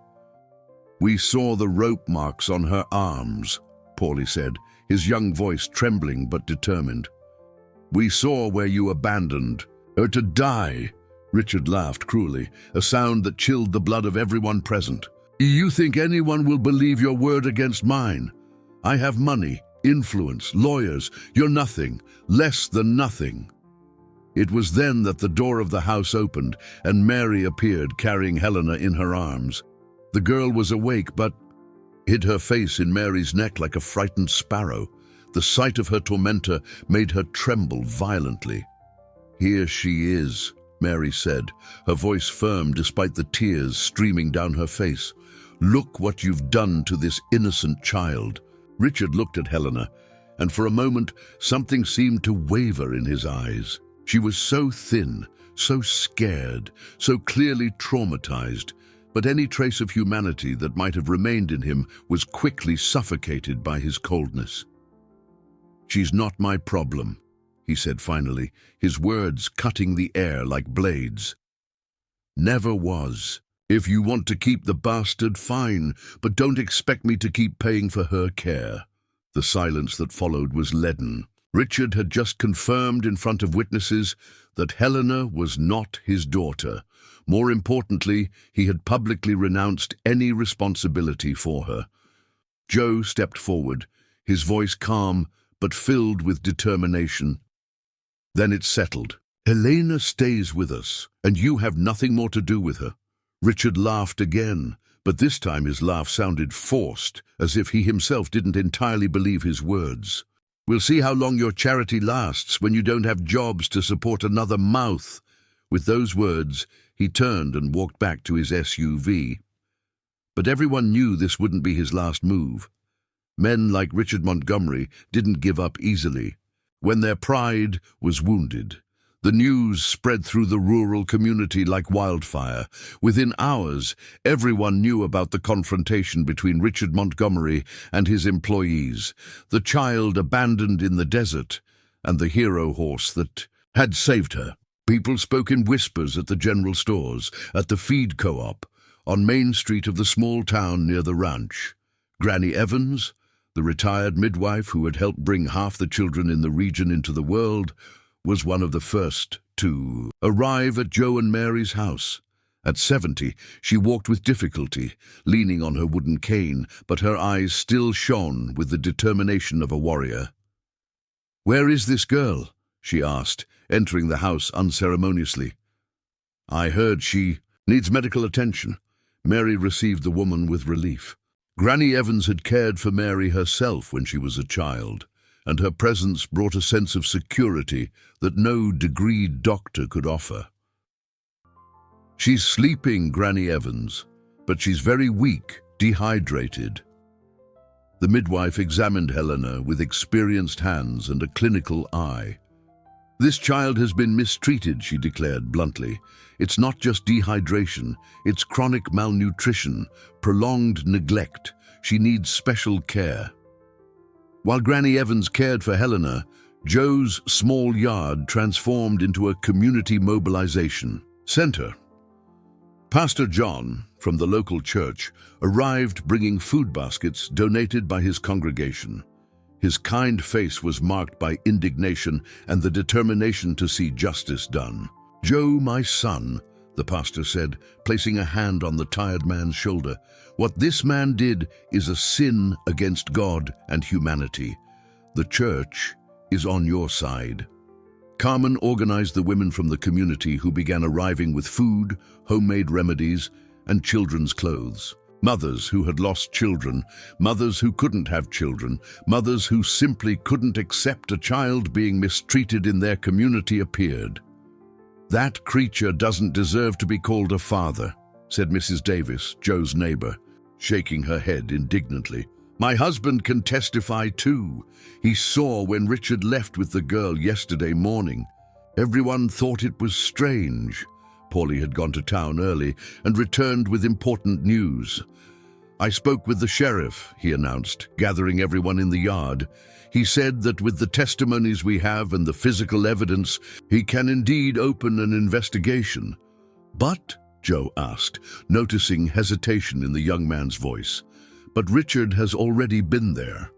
"We saw the rope marks on her arms," Paulie said, his young voice trembling but determined. "We saw where you abandoned her to die." Richard laughed cruelly, a sound that chilled the blood of everyone present. "You think anyone will believe your word against mine? I have money, influence, lawyers. You're nothing, less than nothing." It was then that the door of the house opened and Mary appeared, carrying Helena in her arms. The girl was awake but hid her face in Mary's neck like a frightened sparrow. The sight of her tormentor made her tremble violently. "Here she is," Mary said, her voice firm despite the tears streaming down her face. "Look what you've done to this innocent child." Richard looked at Helena, and for a moment something seemed to waver in his eyes. She was so thin, so scared, so clearly traumatized, but any trace of humanity that might have remained in him was quickly suffocated by his coldness. "She's not my problem," he said finally, his words cutting the air like blades. "Never was. If you want to keep the bastard, fine, but don't expect me to keep paying for her care." The silence that followed was leaden. Richard had just confirmed in front of witnesses that Helena was not his daughter. More importantly, he had publicly renounced any responsibility for her. Joe stepped forward, his voice calm but filled with determination. "Then it's settled. Helena stays with us, and you have nothing more to do with her." Richard laughed again, but this time his laugh sounded forced, as if he himself didn't entirely believe his words. "We'll see how long your charity lasts when you don't have jobs to support another mouth." With those words, he turned and walked back to his SUV. But everyone knew this wouldn't be his last move. Men like Richard Montgomery didn't give up easily. When their pride was wounded, the news spread through the rural community like wildfire. Within hours, everyone knew about the confrontation between Richard Montgomery and his employees, the child abandoned in the desert, and the hero horse that had saved her. People spoke in whispers at the general stores, at the feed co-op, on Main Street of the small town near the ranch. Granny Evans, the retired midwife who had helped bring half the children in the region into the world, was one of the first to arrive at Joe and Mary's house. At 70, she walked with difficulty, leaning on her wooden cane, but her eyes still shone with the determination of a warrior. "Where is this girl?" she asked, entering the house unceremoniously. "I heard she needs medical attention." Mary received the woman with relief. Granny Evans had cared for Mary herself when she was a child. and her presence brought a sense of security that no degreed doctor could offer. "She's sleeping, Granny Evans, but she's very weak, dehydrated." The midwife examined Helena with experienced hands and a clinical eye. "This child has been mistreated," she declared bluntly. "It's not just dehydration, it's chronic malnutrition, prolonged neglect. She needs special care." While Granny Evans cared for Helena, Joe's small yard transformed into a community mobilization center. Pastor John, from the local church, arrived bringing food baskets donated by his congregation. His kind face was marked by indignation and the determination to see justice done. "Joe, my son," the pastor said, placing a hand on the tired man's shoulder, "what this man did is a sin against God and humanity. The church is on your side." Carmen organized the women from the community who began arriving with food, homemade remedies, and children's clothes. Mothers who had lost children, mothers who couldn't have children, mothers who simply couldn't accept a child being mistreated in their community appeared. "That creature doesn't deserve to be called a father," said Mrs. Davis, Joe's neighbor, shaking her head indignantly. "My husband can testify too. He saw when Richard left with the girl yesterday morning. Everyone thought it was strange. Paulie had gone to town early and returned with important news. I spoke with the sheriff," he announced, gathering everyone in the yard. "He said that with the testimonies we have and the physical evidence, he can indeed open an investigation." "But," Joe asked, noticing hesitation in the young man's voice, "but Richard has already been there,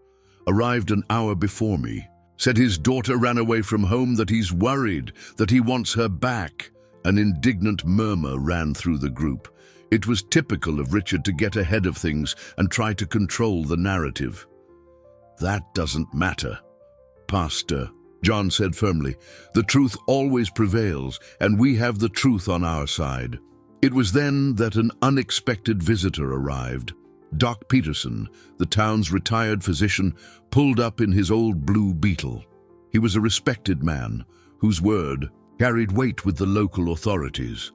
arrived an hour before me, said his daughter ran away from home, that he's worried, that he wants her back." An indignant murmur ran through the group. It was typical of Richard to get ahead of things and try to control the narrative. "That doesn't matter, Pastor," John said firmly. "The truth always prevails, and we have the truth on our side." It was then that an unexpected visitor arrived. Doc Peterson, the town's retired physician, pulled up in his old blue Beetle. He was a respected man, whose word carried weight with the local authorities.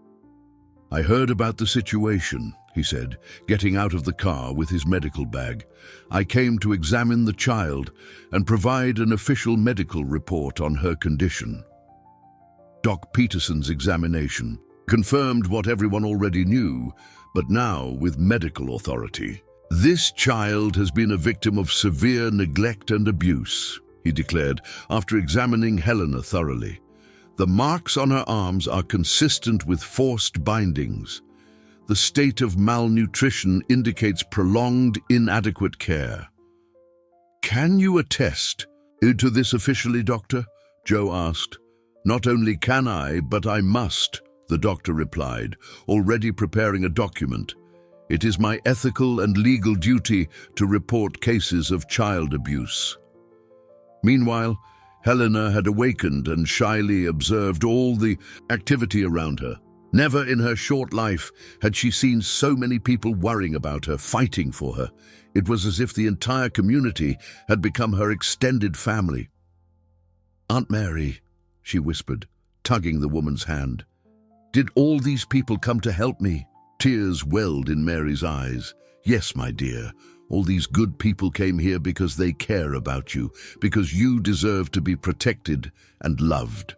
"I heard about the situation," he said, getting out of the car with his medical bag. "I came to examine the child and provide an official medical report on her condition." Doc Peterson's examination confirmed what everyone already knew, but now with medical authority. "This child has been a victim of severe neglect and abuse," he declared after examining Helena thoroughly. "The marks on her arms are consistent with forced bindings. The state of malnutrition indicates prolonged, inadequate care." "Can you attest to this officially, Doctor?" Joe asked. "Not only can I, but I must," the doctor replied, already preparing a document. "It is my ethical and legal duty to report cases of child abuse." Meanwhile, Helena had awakened and shyly observed all the activity around her. Never in her short life had she seen so many people worrying about her, fighting for her. It was as if the entire community had become her extended family. "Aunt Mary," she whispered, tugging the woman's hand. "Did all these people come to help me?" Tears welled in Mary's eyes. "Yes, my dear. All these good people came here because they care about you, because you deserve to be protected and loved."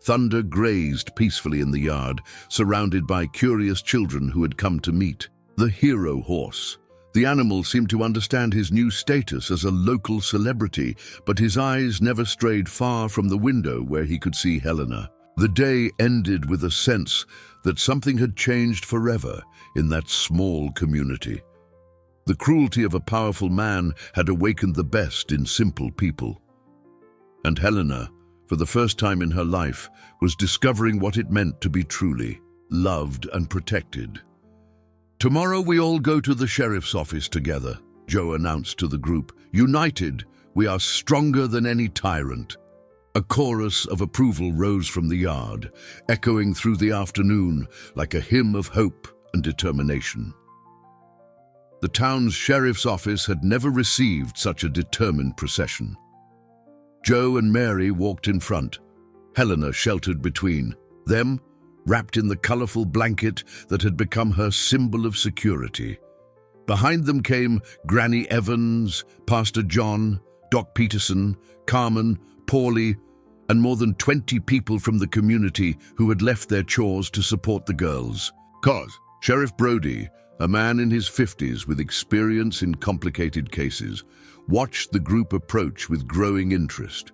Thunder grazed peacefully in the yard, surrounded by curious children who had come to meet the hero horse. The animal seemed to understand his new status as a local celebrity, but his eyes never strayed far from the window where he could see Helena. The day ended with a sense that something had changed forever in that small community. The cruelty of a powerful man had awakened the best in simple people. And Helena, for the first time in her life, was discovering what it meant to be truly loved and protected. "Tomorrow we all go to the sheriff's office together," Joe announced to the group. "United, we are stronger than any tyrant." A chorus of approval rose from the yard, echoing through the afternoon like a hymn of hope and determination. The town's sheriff's office had never received such a determined procession. Joe and Mary walked in front, Helena sheltered between them, wrapped in the colorful blanket that had become her symbol of security. Behind them came Granny Evans, Pastor John, Doc Peterson, Carmen, Paulie, and more than 20 people from the community who had left their chores to support the girls. Sheriff Brody, a man in his 50s with experience in complicated cases, watched the group approach with growing interest.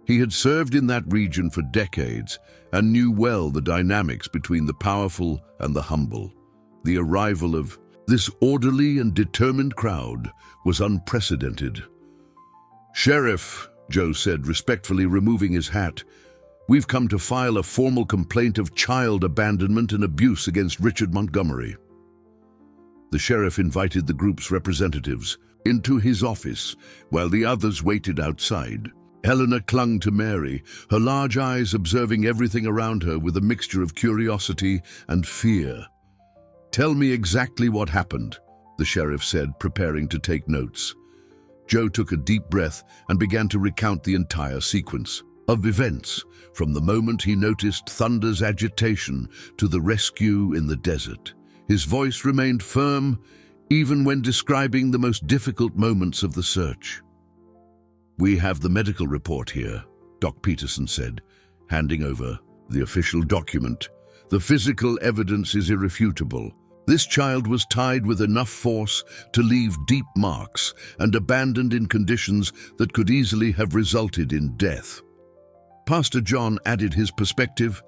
He had served in that region for decades and knew well the dynamics between the powerful and the humble. The arrival of this orderly and determined crowd was unprecedented. "Sheriff," Joe said, respectfully removing his hat, "we've come to file a formal complaint of child abandonment and abuse against Richard Montgomery." The sheriff invited the group's representatives into his office while the others waited outside. Helena clung to Mary, her large eyes observing everything around her with a mixture of curiosity and fear. "Tell me exactly what happened," the sheriff said, preparing to take notes. Joe took a deep breath and began to recount the entire sequence of events, from the moment he noticed Thunder's agitation to the rescue in the desert. His voice remained firm, even when describing the most difficult moments of the search. "We have the medical report here," Doc Peterson said, handing over the official document. "The physical evidence is irrefutable. This child was tied with enough force to leave deep marks and abandoned in conditions that could easily have resulted in death." Pastor John added his perspective.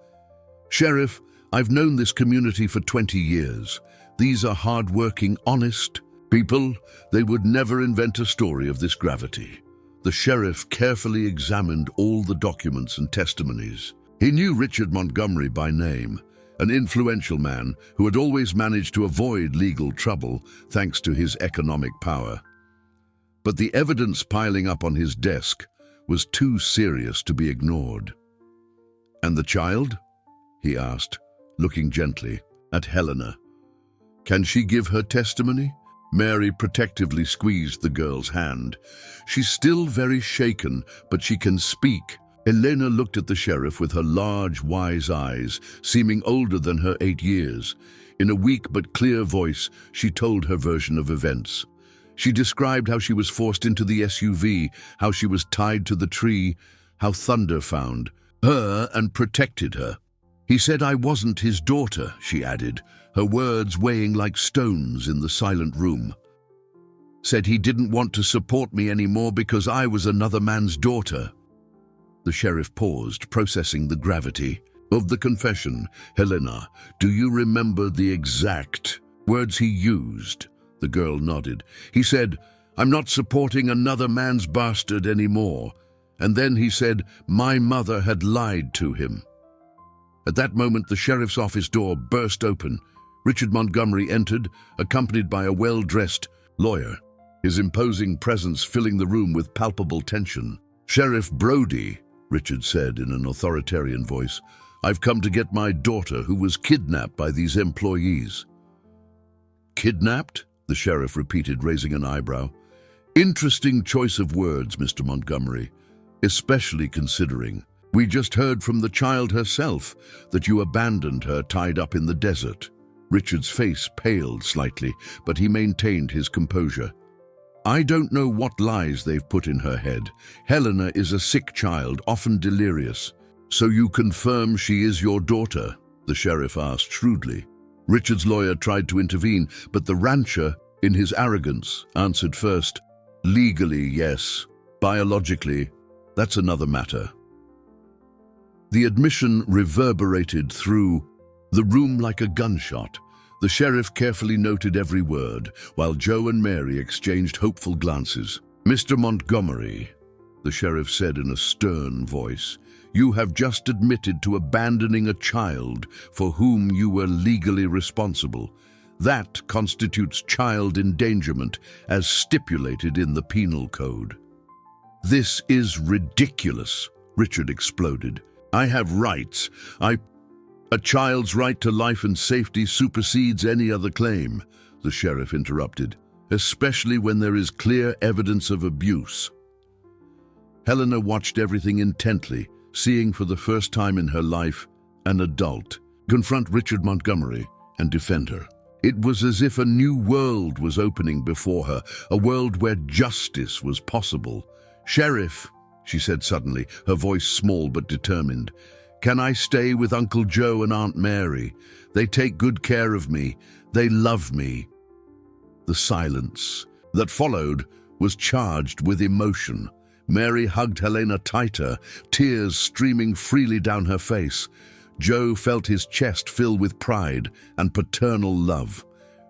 "Sheriff, I've known this community for 20 years. These are hard-working, honest people. They would never invent a story of this gravity." The sheriff carefully examined all the documents and testimonies. He knew Richard Montgomery by name, an influential man who had always managed to avoid legal trouble thanks to his economic power. But the evidence piling up on his desk was too serious to be ignored. "And the child?" he asked, looking gently at Helena. "Can she give her testimony?" Mary protectively squeezed the girl's hand. "She's still very shaken, but she can speak." Helena looked at the sheriff with her large, wise eyes, seeming older than her 8 years. In a weak but clear voice, she told her version of events. She described how she was forced into the SUV, how she was tied to the tree, how Thunder found her and protected her. "He said I wasn't his daughter," she added, her words weighing like stones in the silent room. "Said he didn't want to support me anymore because I was another man's daughter." The sheriff paused, processing the gravity of the confession. "Helena, do you remember the exact words he used?" The girl nodded. "He said, 'I'm not supporting another man's bastard anymore.' And then he said, 'My mother had lied to him.'" At that moment, the sheriff's office door burst open. Richard Montgomery entered, accompanied by a well-dressed lawyer, his imposing presence filling the room with palpable tension. "Sheriff Brody," Richard said in an authoritarian voice, "I've come to get my daughter who was kidnapped by these employees." "Kidnapped?" the sheriff repeated, raising an eyebrow. "Interesting choice of words, Mr. Montgomery, especially considering we just heard from the child herself that you abandoned her tied up in the desert." Richard's face paled slightly, but he maintained his composure. "I don't know what lies they've put in her head. Helena is a sick child, often delirious." "So you confirm she is your daughter?" the sheriff asked shrewdly. Richard's lawyer tried to intervene, but the rancher, in his arrogance, answered first. "Legally, yes. Biologically, that's another matter." The admission reverberated through the room like a gunshot. The sheriff carefully noted every word, while Joe and Mary exchanged hopeful glances. "Mr. Montgomery," the sheriff said in a stern voice, "you have just admitted to abandoning a child for whom you were legally responsible. That constitutes child endangerment, as stipulated in the Penal Code." "This is ridiculous," Richard exploded. "I have rights. A child's right to life and safety supersedes any other claim," the sheriff interrupted, "especially when there is clear evidence of abuse." Helena watched everything intently, seeing for the first time in her life an adult confront Richard Montgomery and defend her. It was as if a new world was opening before her, a world where justice was possible. "Sheriff," she said suddenly, her voice small but determined, "can I stay with Uncle Joe and Aunt Mary? They take good care of me. They love me." The silence that followed was charged with emotion. Mary hugged Helena tighter, tears streaming freely down her face. Joe felt his chest fill with pride and paternal love.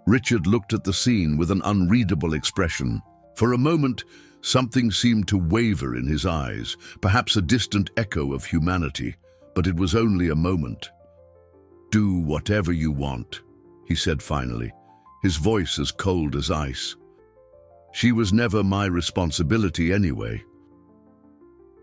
Richard looked at the scene with an unreadable expression. For a moment, something seemed to waver in his eyes, perhaps a distant echo of humanity, but it was only a moment. "Do whatever you want," he said finally, his voice as cold as ice. "She was never my responsibility anyway."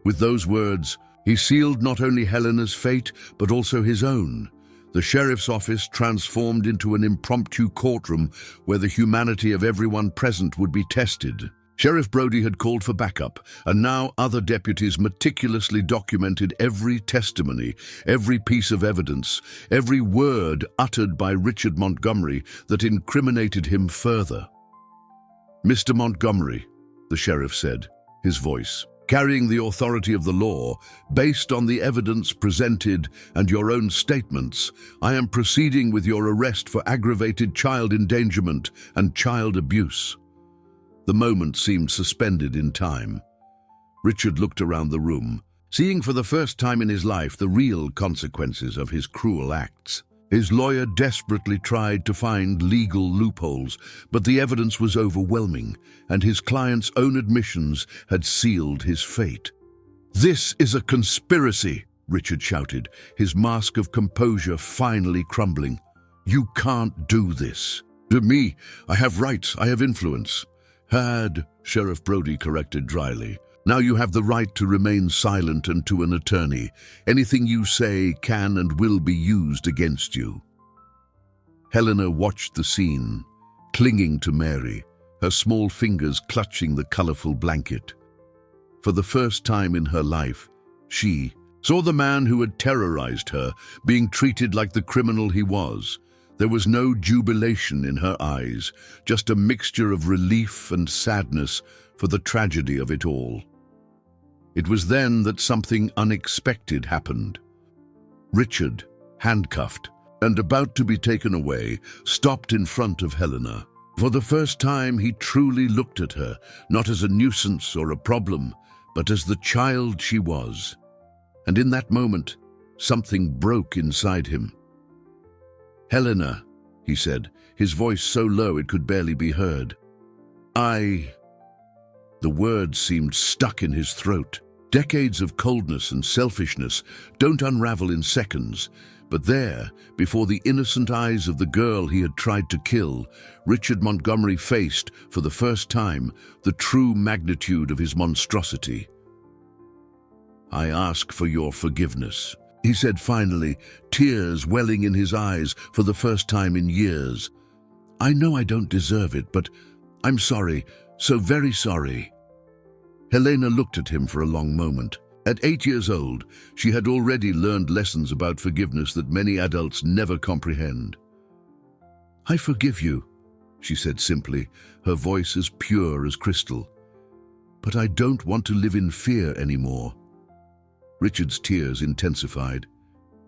With those words, he sealed not only Helena's fate, but also his own. The sheriff's office transformed into an impromptu courtroom where the humanity of everyone present would be tested. Sheriff Brody had called for backup, and now other deputies meticulously documented every testimony, every piece of evidence, every word uttered by Richard Montgomery that incriminated him further. "Mr. Montgomery," the sheriff said, his voice carrying the authority of the law, "based on the evidence presented and your own statements, I am proceeding with your arrest for aggravated child endangerment and child abuse." The moment seemed suspended in time. Richard looked around the room, seeing for the first time in his life the real consequences of his cruel acts. His lawyer desperately tried to find legal loopholes, but the evidence was overwhelming, and his client's own admissions had sealed his fate. "This is a conspiracy," Richard shouted, his mask of composure finally crumbling. "You can't do this." "To me, I have rights, I have influence." "Had," Sheriff Brody corrected dryly. "Now you have the right to remain silent and to an attorney. Anything you say can and will be used against you." Helena watched the scene, clinging to Mary, her small fingers clutching the colorful blanket. For the first time in her life, she saw the man who had terrorized her being treated like the criminal he was. There was no jubilation in her eyes, just a mixture of relief and sadness for the tragedy of it all. It was then that something unexpected happened. Richard, handcuffed and about to be taken away, stopped in front of Helena. For the first time, he truly looked at her, not as a nuisance or a problem, but as the child she was. And in that moment, something broke inside him. "Helena," he said, his voice so low it could barely be heard. The words seemed stuck in his throat. Decades of coldness and selfishness don't unravel in seconds, but there, before the innocent eyes of the girl he had tried to kill, Richard Montgomery faced, for the first time, the true magnitude of his monstrosity. "I ask for your forgiveness," he said finally, tears welling in his eyes for the first time in years. "I know I don't deserve it, but I'm sorry, so very sorry." Helena looked at him for a long moment. At 8 years old, she had already learned lessons about forgiveness that many adults never comprehend. "I forgive you," she said simply, her voice as pure as crystal. "But I don't want to live in fear anymore." Richard's tears intensified.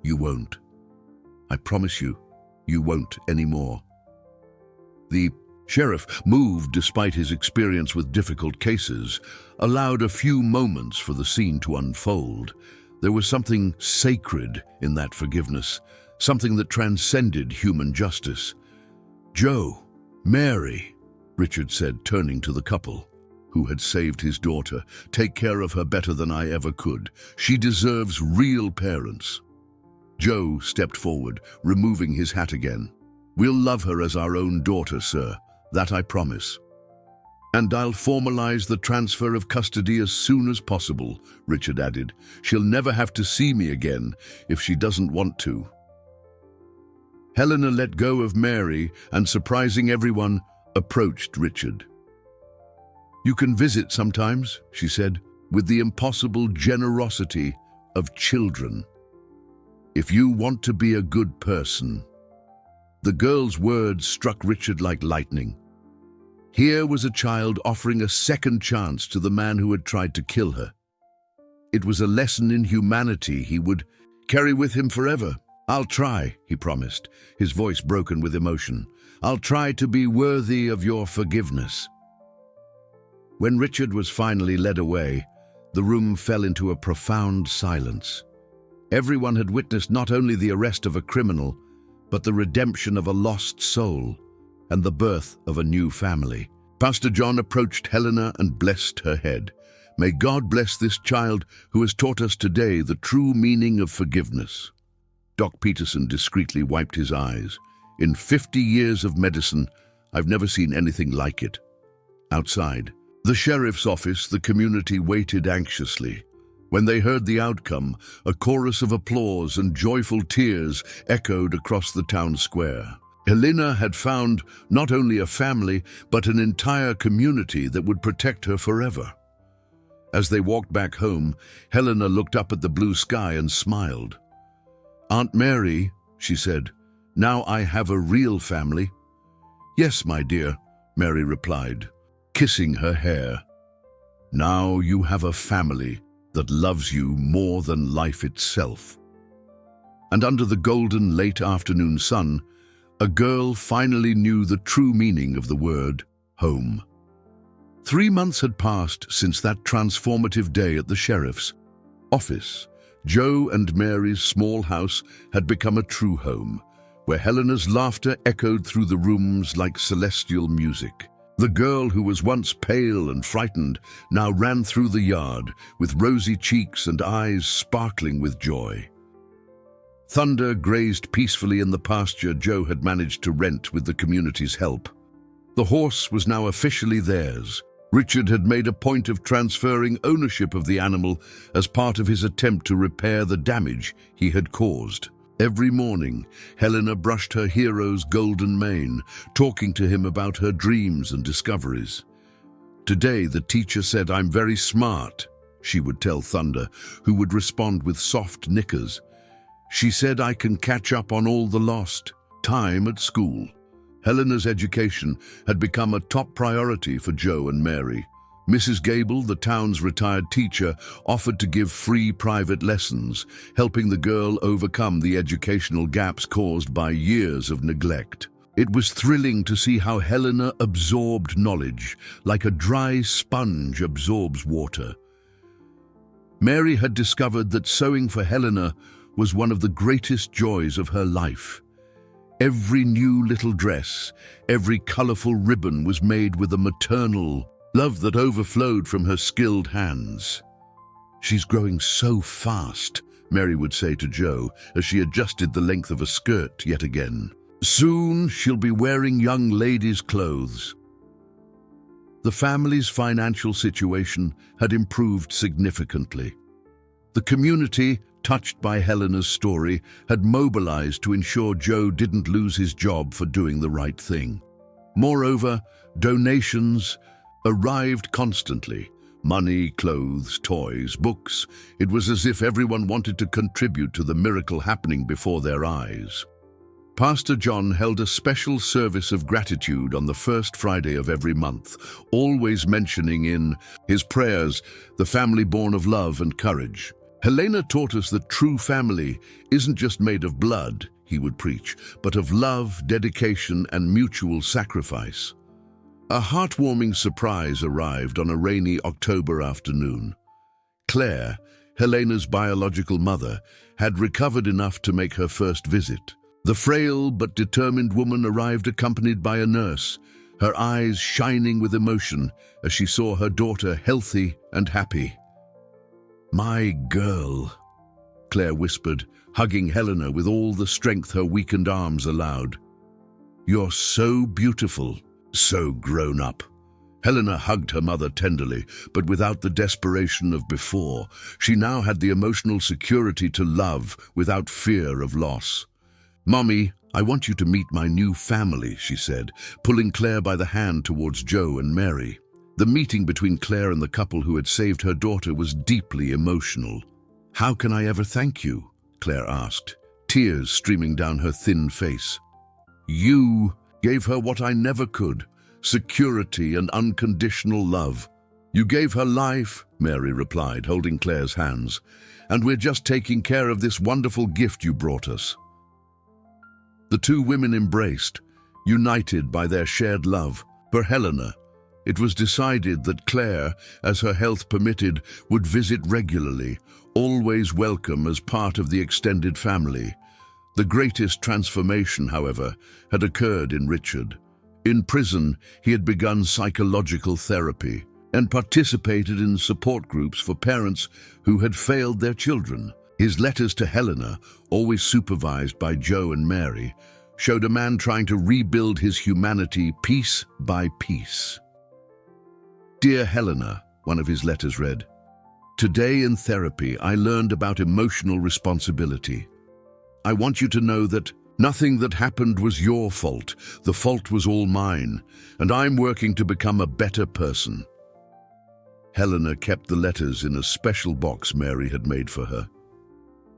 "You won't. I promise you, you won't anymore." The sheriff, moved despite his experience with difficult cases, allowed a few moments for the scene to unfold. There was something sacred in that forgiveness, something that transcended human justice. "Joe, Mary," Richard said, turning to the couple who had saved his daughter, "take care of her better than I ever could. She deserves real parents." Joe stepped forward, removing his hat again. "We'll love her as our own daughter, sir. That I promise. And I'll formalize the transfer of custody as soon as possible," Richard added. "She'll never have to see me again if she doesn't want to." Helena let go of Mary and, surprising everyone, approached Richard. "You can visit sometimes," she said. with the impossible generosity of children. If you want to be a good person. The girl's words struck Richard like lightning. Here was a child offering a second chance to the man who had tried to kill her. It was a lesson in humanity he would carry with him forever. "I'll try," he promised, his voice broken with emotion. "I'll try to be worthy of your forgiveness." When Richard was finally led away, the room fell into a profound silence. Everyone had witnessed not only the arrest of a criminal, but the redemption of a lost soul and the birth of a new family. Pastor John approached Helena and blessed her head. "May God bless this child who has taught us today the true meaning of forgiveness." Doc Peterson discreetly wiped his eyes. "In 50 years of medicine, I've never seen anything like it." Outside the sheriff's office, the community waited anxiously. When they heard the outcome, a chorus of applause and joyful tears echoed across the town square. Helena had found not only a family, but an entire community that would protect her forever. As they walked back home, Helena looked up at the blue sky and smiled. "Aunt Mary," she said, "now I have a real family." "Yes, my dear," Mary replied, kissing her hair. "Now you have a family that loves you more than life itself." And under the golden late afternoon sun, a girl finally knew the true meaning of the word home. 3 months had passed since that transformative day at the sheriff's office. Joe and Mary's small house had become a true home, where Helena's laughter echoed through the rooms like celestial music. The girl who was once pale and frightened now ran through the yard with rosy cheeks and eyes sparkling with joy. Thunder grazed peacefully in the pasture Joe had managed to rent with the community's help. The horse was now officially theirs. Richard had made a point of transferring ownership of the animal as part of his attempt to repair the damage he had caused. Every morning, Helena brushed her hero's golden mane, talking to him about her dreams and discoveries. "Today, the teacher said I'm very smart," she would tell Thunder, who would respond with soft nickers. "She said I can catch up on all the lost time at school." Helena's education had become a top priority for Joe and Mary. Mrs. Gable, the town's retired teacher, offered to give free private lessons, helping the girl overcome the educational gaps caused by years of neglect. It was thrilling to see how Helena absorbed knowledge, like a dry sponge absorbs water. Mary had discovered that sewing for Helena was one of the greatest joys of her life. Every new little dress, every colorful ribbon was made with a maternal love that overflowed from her skilled hands. "She's growing so fast," Mary would say to Joe as she adjusted the length of a skirt yet again. "Soon she'll be wearing young ladies' clothes." The family's financial situation had improved significantly. The community, touched by Helena's story, had mobilized to ensure Joe didn't lose his job for doing the right thing. Moreover, donations arrived constantly. Money, clothes, toys, books. It was as if everyone wanted to contribute to the miracle happening before their eyes. Pastor John held a special service of gratitude on the first Friday of every month, always mentioning in his prayers the family born of love and courage. "Helena taught us that true family isn't just made of blood," he would preach, "but of love, dedication, and mutual sacrifice." A heartwarming surprise arrived on a rainy October afternoon. Claire, Helena's biological mother, had recovered enough to make her first visit. The frail but determined woman arrived accompanied by a nurse, her eyes shining with emotion as she saw her daughter healthy and happy. "My girl," Claire whispered, hugging Helena with all the strength her weakened arms allowed. "You're so beautiful, so grown up." Helena hugged her mother tenderly, but without the desperation of before. She now had the emotional security to love without fear of loss. "Mommy, I want you to meet my new family," she said, pulling Claire by the hand towards Joe and Mary. The meeting between Claire and the couple who had saved her daughter was deeply emotional. "How can I ever thank you?" Claire asked, tears streaming down her thin face. "You gave her what I never could, security and unconditional love." "You gave her life," Mary replied, holding Claire's hands, "and we're just taking care of this wonderful gift you brought us." The two women embraced, united by their shared love. For Helena, it was decided that Claire, as her health permitted, would visit regularly, always welcome as part of the extended family. The greatest transformation, however, had occurred in Richard. In prison, he had begun psychological therapy and participated in support groups for parents who had failed their children. His letters to Helena, always supervised by Joe and Mary, showed a man trying to rebuild his humanity piece by piece. "Dear Helena," one of his letters read, "Today in therapy I learned about emotional responsibility. I want you to know that nothing that happened was your fault. The fault was all mine, and I'm working to become a better person." Helena kept the letters in a special box Mary had made for her.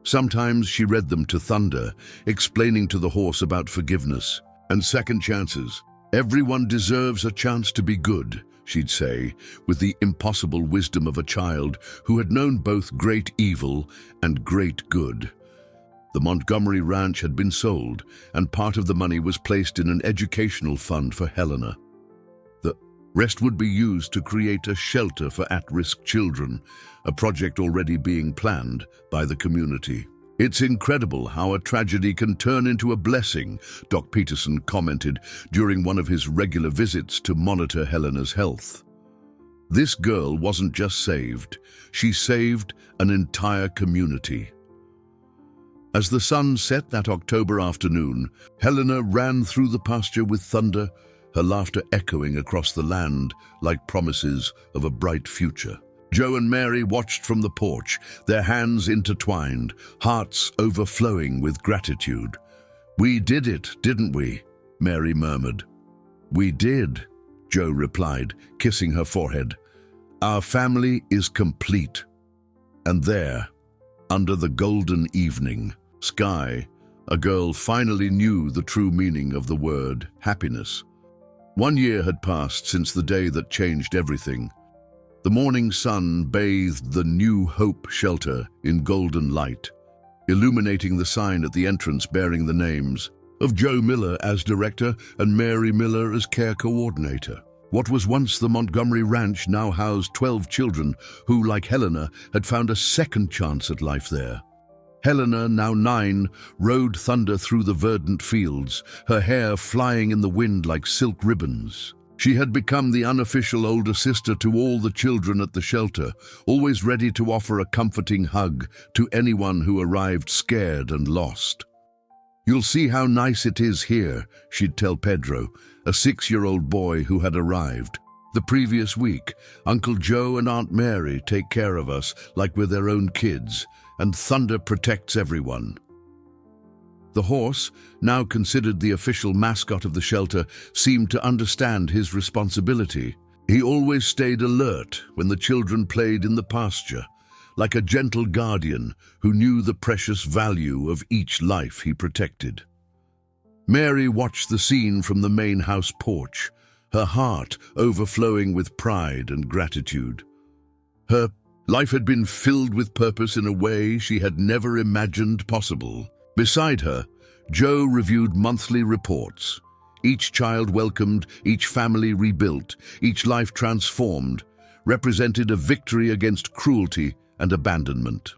Sometimes she read them to Thunder, explaining to the horse about forgiveness and second chances. "Everyone deserves a chance to be good," she'd say, with the impossible wisdom of a child who had known both great evil and great good. The Montgomery Ranch had been sold, and part of the money was placed in an educational fund for Helena. The rest would be used to create a shelter for at-risk children, a project already being planned by the community. "It's incredible how a tragedy can turn into a blessing," Doc Peterson commented during one of his regular visits to monitor Helena's health. "This girl wasn't just saved, she saved an entire community." As the sun set that October afternoon, Helena ran through the pasture with Thunder, her laughter echoing across the land like promises of a bright future. Joe and Mary watched from the porch, their hands intertwined, hearts overflowing with gratitude. "We did it, didn't we?" Mary murmured. "We did," Joe replied, kissing her forehead. "Our family is complete." And there, under the golden evening sky, a girl finally knew the true meaning of the word happiness. 1 year had passed since the day that changed everything. The morning sun bathed the New Hope shelter in golden light, illuminating the sign at the entrance bearing the names of Joe Miller as director and Mary Miller as care coordinator. What was once the Montgomery Ranch now housed 12 children who, like Helena, had found a second chance at life there. Helena, now 9, rode Thunder through the verdant fields, her hair flying in the wind like silk ribbons. She had become the unofficial older sister to all the children at the shelter, always ready to offer a comforting hug to anyone who arrived scared and lost. "You'll see how nice it is here," she'd tell Pedro, a 6-year-old boy who had arrived. "The previous week, Uncle Joe and Aunt Mary take care of us like we're their own kids, and Thunder protects everyone." The horse, now considered the official mascot of the shelter, seemed to understand his responsibility. He always stayed alert when the children played in the pasture, like a gentle guardian who knew the precious value of each life he protected. Mary watched the scene from the main house porch, her heart overflowing with pride and gratitude. Her life had been filled with purpose in a way she had never imagined possible. Beside her, Joe reviewed monthly reports. Each child welcomed, each family rebuilt, each life transformed, represented a victory against cruelty and abandonment.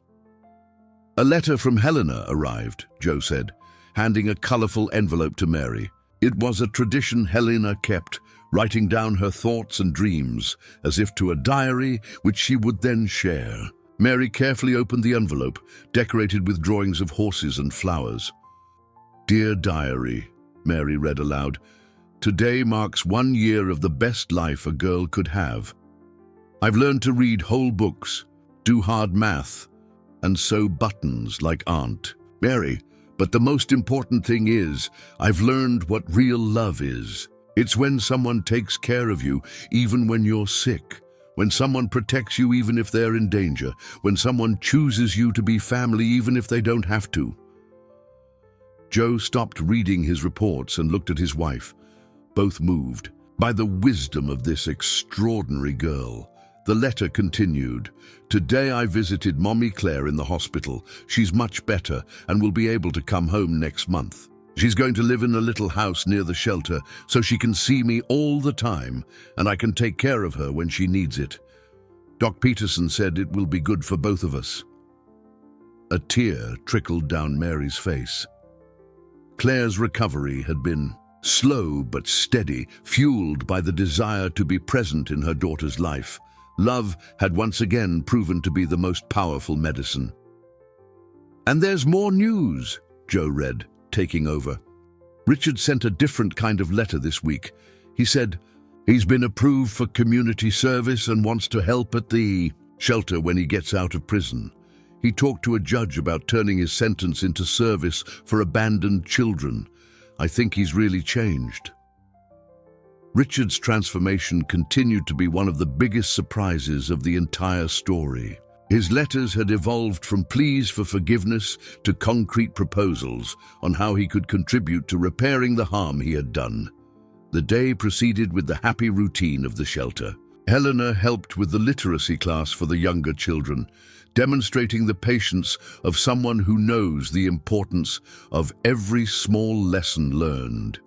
"A letter from Helena arrived," Joe said, handing a colorful envelope to Mary. It was a tradition Helena kept, writing down her thoughts and dreams, as if to a diary which she would then share. Mary carefully opened the envelope, decorated with drawings of horses and flowers. "Dear Diary," Mary read aloud, "today marks 1 year of the best life a girl could have. I've learned to read whole books, do hard math, and sew buttons like Aunt Mary. But the most important thing is, I've learned what real love is. It's when someone takes care of you, even when you're sick. When someone protects you even if they're in danger. When someone chooses you to be family even if they don't have to. Joe stopped reading his reports and looked at his wife, both moved by the wisdom of this extraordinary girl. The letter continued. Today I visited Mommy Claire in the hospital. She's much better and will be able to come home next month. She's going to live in a little house near the shelter so she can see me all the time and I can take care of her when she needs it. Doc Peterson said it will be good for both of us. A tear trickled down Mary's face. Claire's recovery had been slow but steady, fueled by the desire to be present in her daughter's life. Love had once again proven to be the most powerful medicine. And there's more news, Joe read, taking over. Richard sent a different kind of letter this week. He said he's been approved for community service and wants to help at the shelter when he gets out of prison. He talked to a judge about turning his sentence into service for abandoned children. I think he's really changed. Richard's transformation continued to be one of the biggest surprises of the entire story. His letters had evolved from pleas for forgiveness to concrete proposals on how he could contribute to repairing the harm he had done. The day proceeded with the happy routine of the shelter. Helena helped with the literacy class for the younger children, demonstrating the patience of someone who knows the importance of every small lesson learned.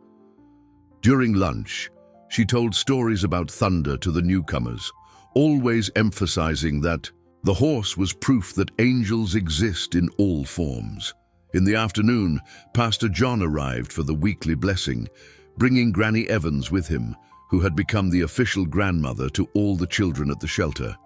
During lunch, she told stories about Thunder to the newcomers, always emphasizing that the horse was proof that angels exist in all forms. In the afternoon, Pastor John arrived for the weekly blessing, bringing Granny Evans with him, who had become the official grandmother to all the children at the shelter.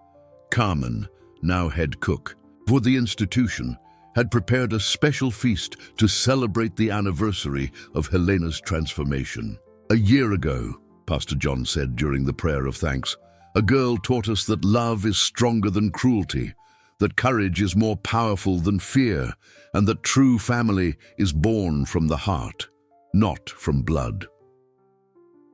Carmen, now head cook for the institution, had prepared a special feast to celebrate the anniversary of Helena's transformation. A year ago, Pastor John said during the prayer of thanks, a girl taught us that love is stronger than cruelty, that courage is more powerful than fear, and that true family is born from the heart, not from blood.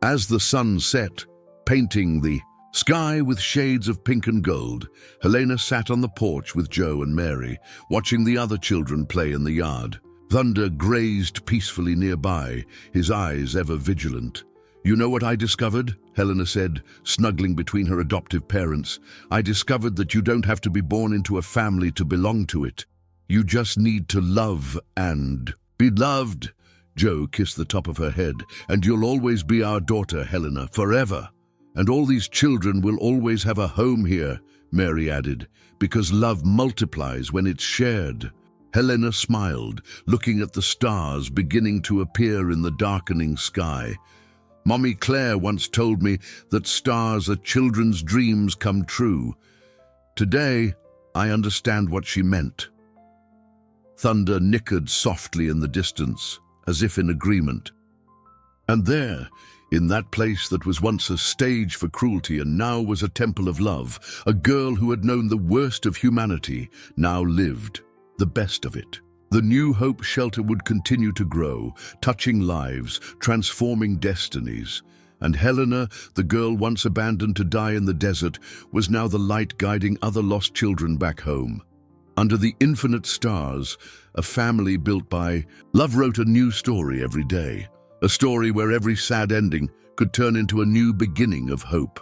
As the sun set, painting the sky with shades of pink and gold, Helena sat on the porch with Joe and Mary, watching the other children play in the yard. Thunder grazed peacefully nearby, his eyes ever vigilant. You know what I discovered? Helena said, snuggling between her adoptive parents. I discovered that you don't have to be born into a family to belong to it. You just need to love and be loved. Joe kissed the top of her head. And you'll always be our daughter, Helena, forever. And all these children will always have a home here, Mary added, because love multiplies when it's shared. Helena smiled, looking at the stars beginning to appear in the darkening sky. Mommy Claire once told me that stars are children's dreams come true. Today, I understand what she meant. Thunder nickered softly in the distance, as if in agreement. And there, in that place that was once a stage for cruelty and now was a temple of love, a girl who had known the worst of humanity now lived the best of it. The New Hope shelter would continue to grow, touching lives, transforming destinies. And Helena, the girl once abandoned to die in the desert, was now the light guiding other lost children back home. Under the infinite stars, a family built by love wrote a new story every day, a story where every sad ending could turn into a new beginning of hope.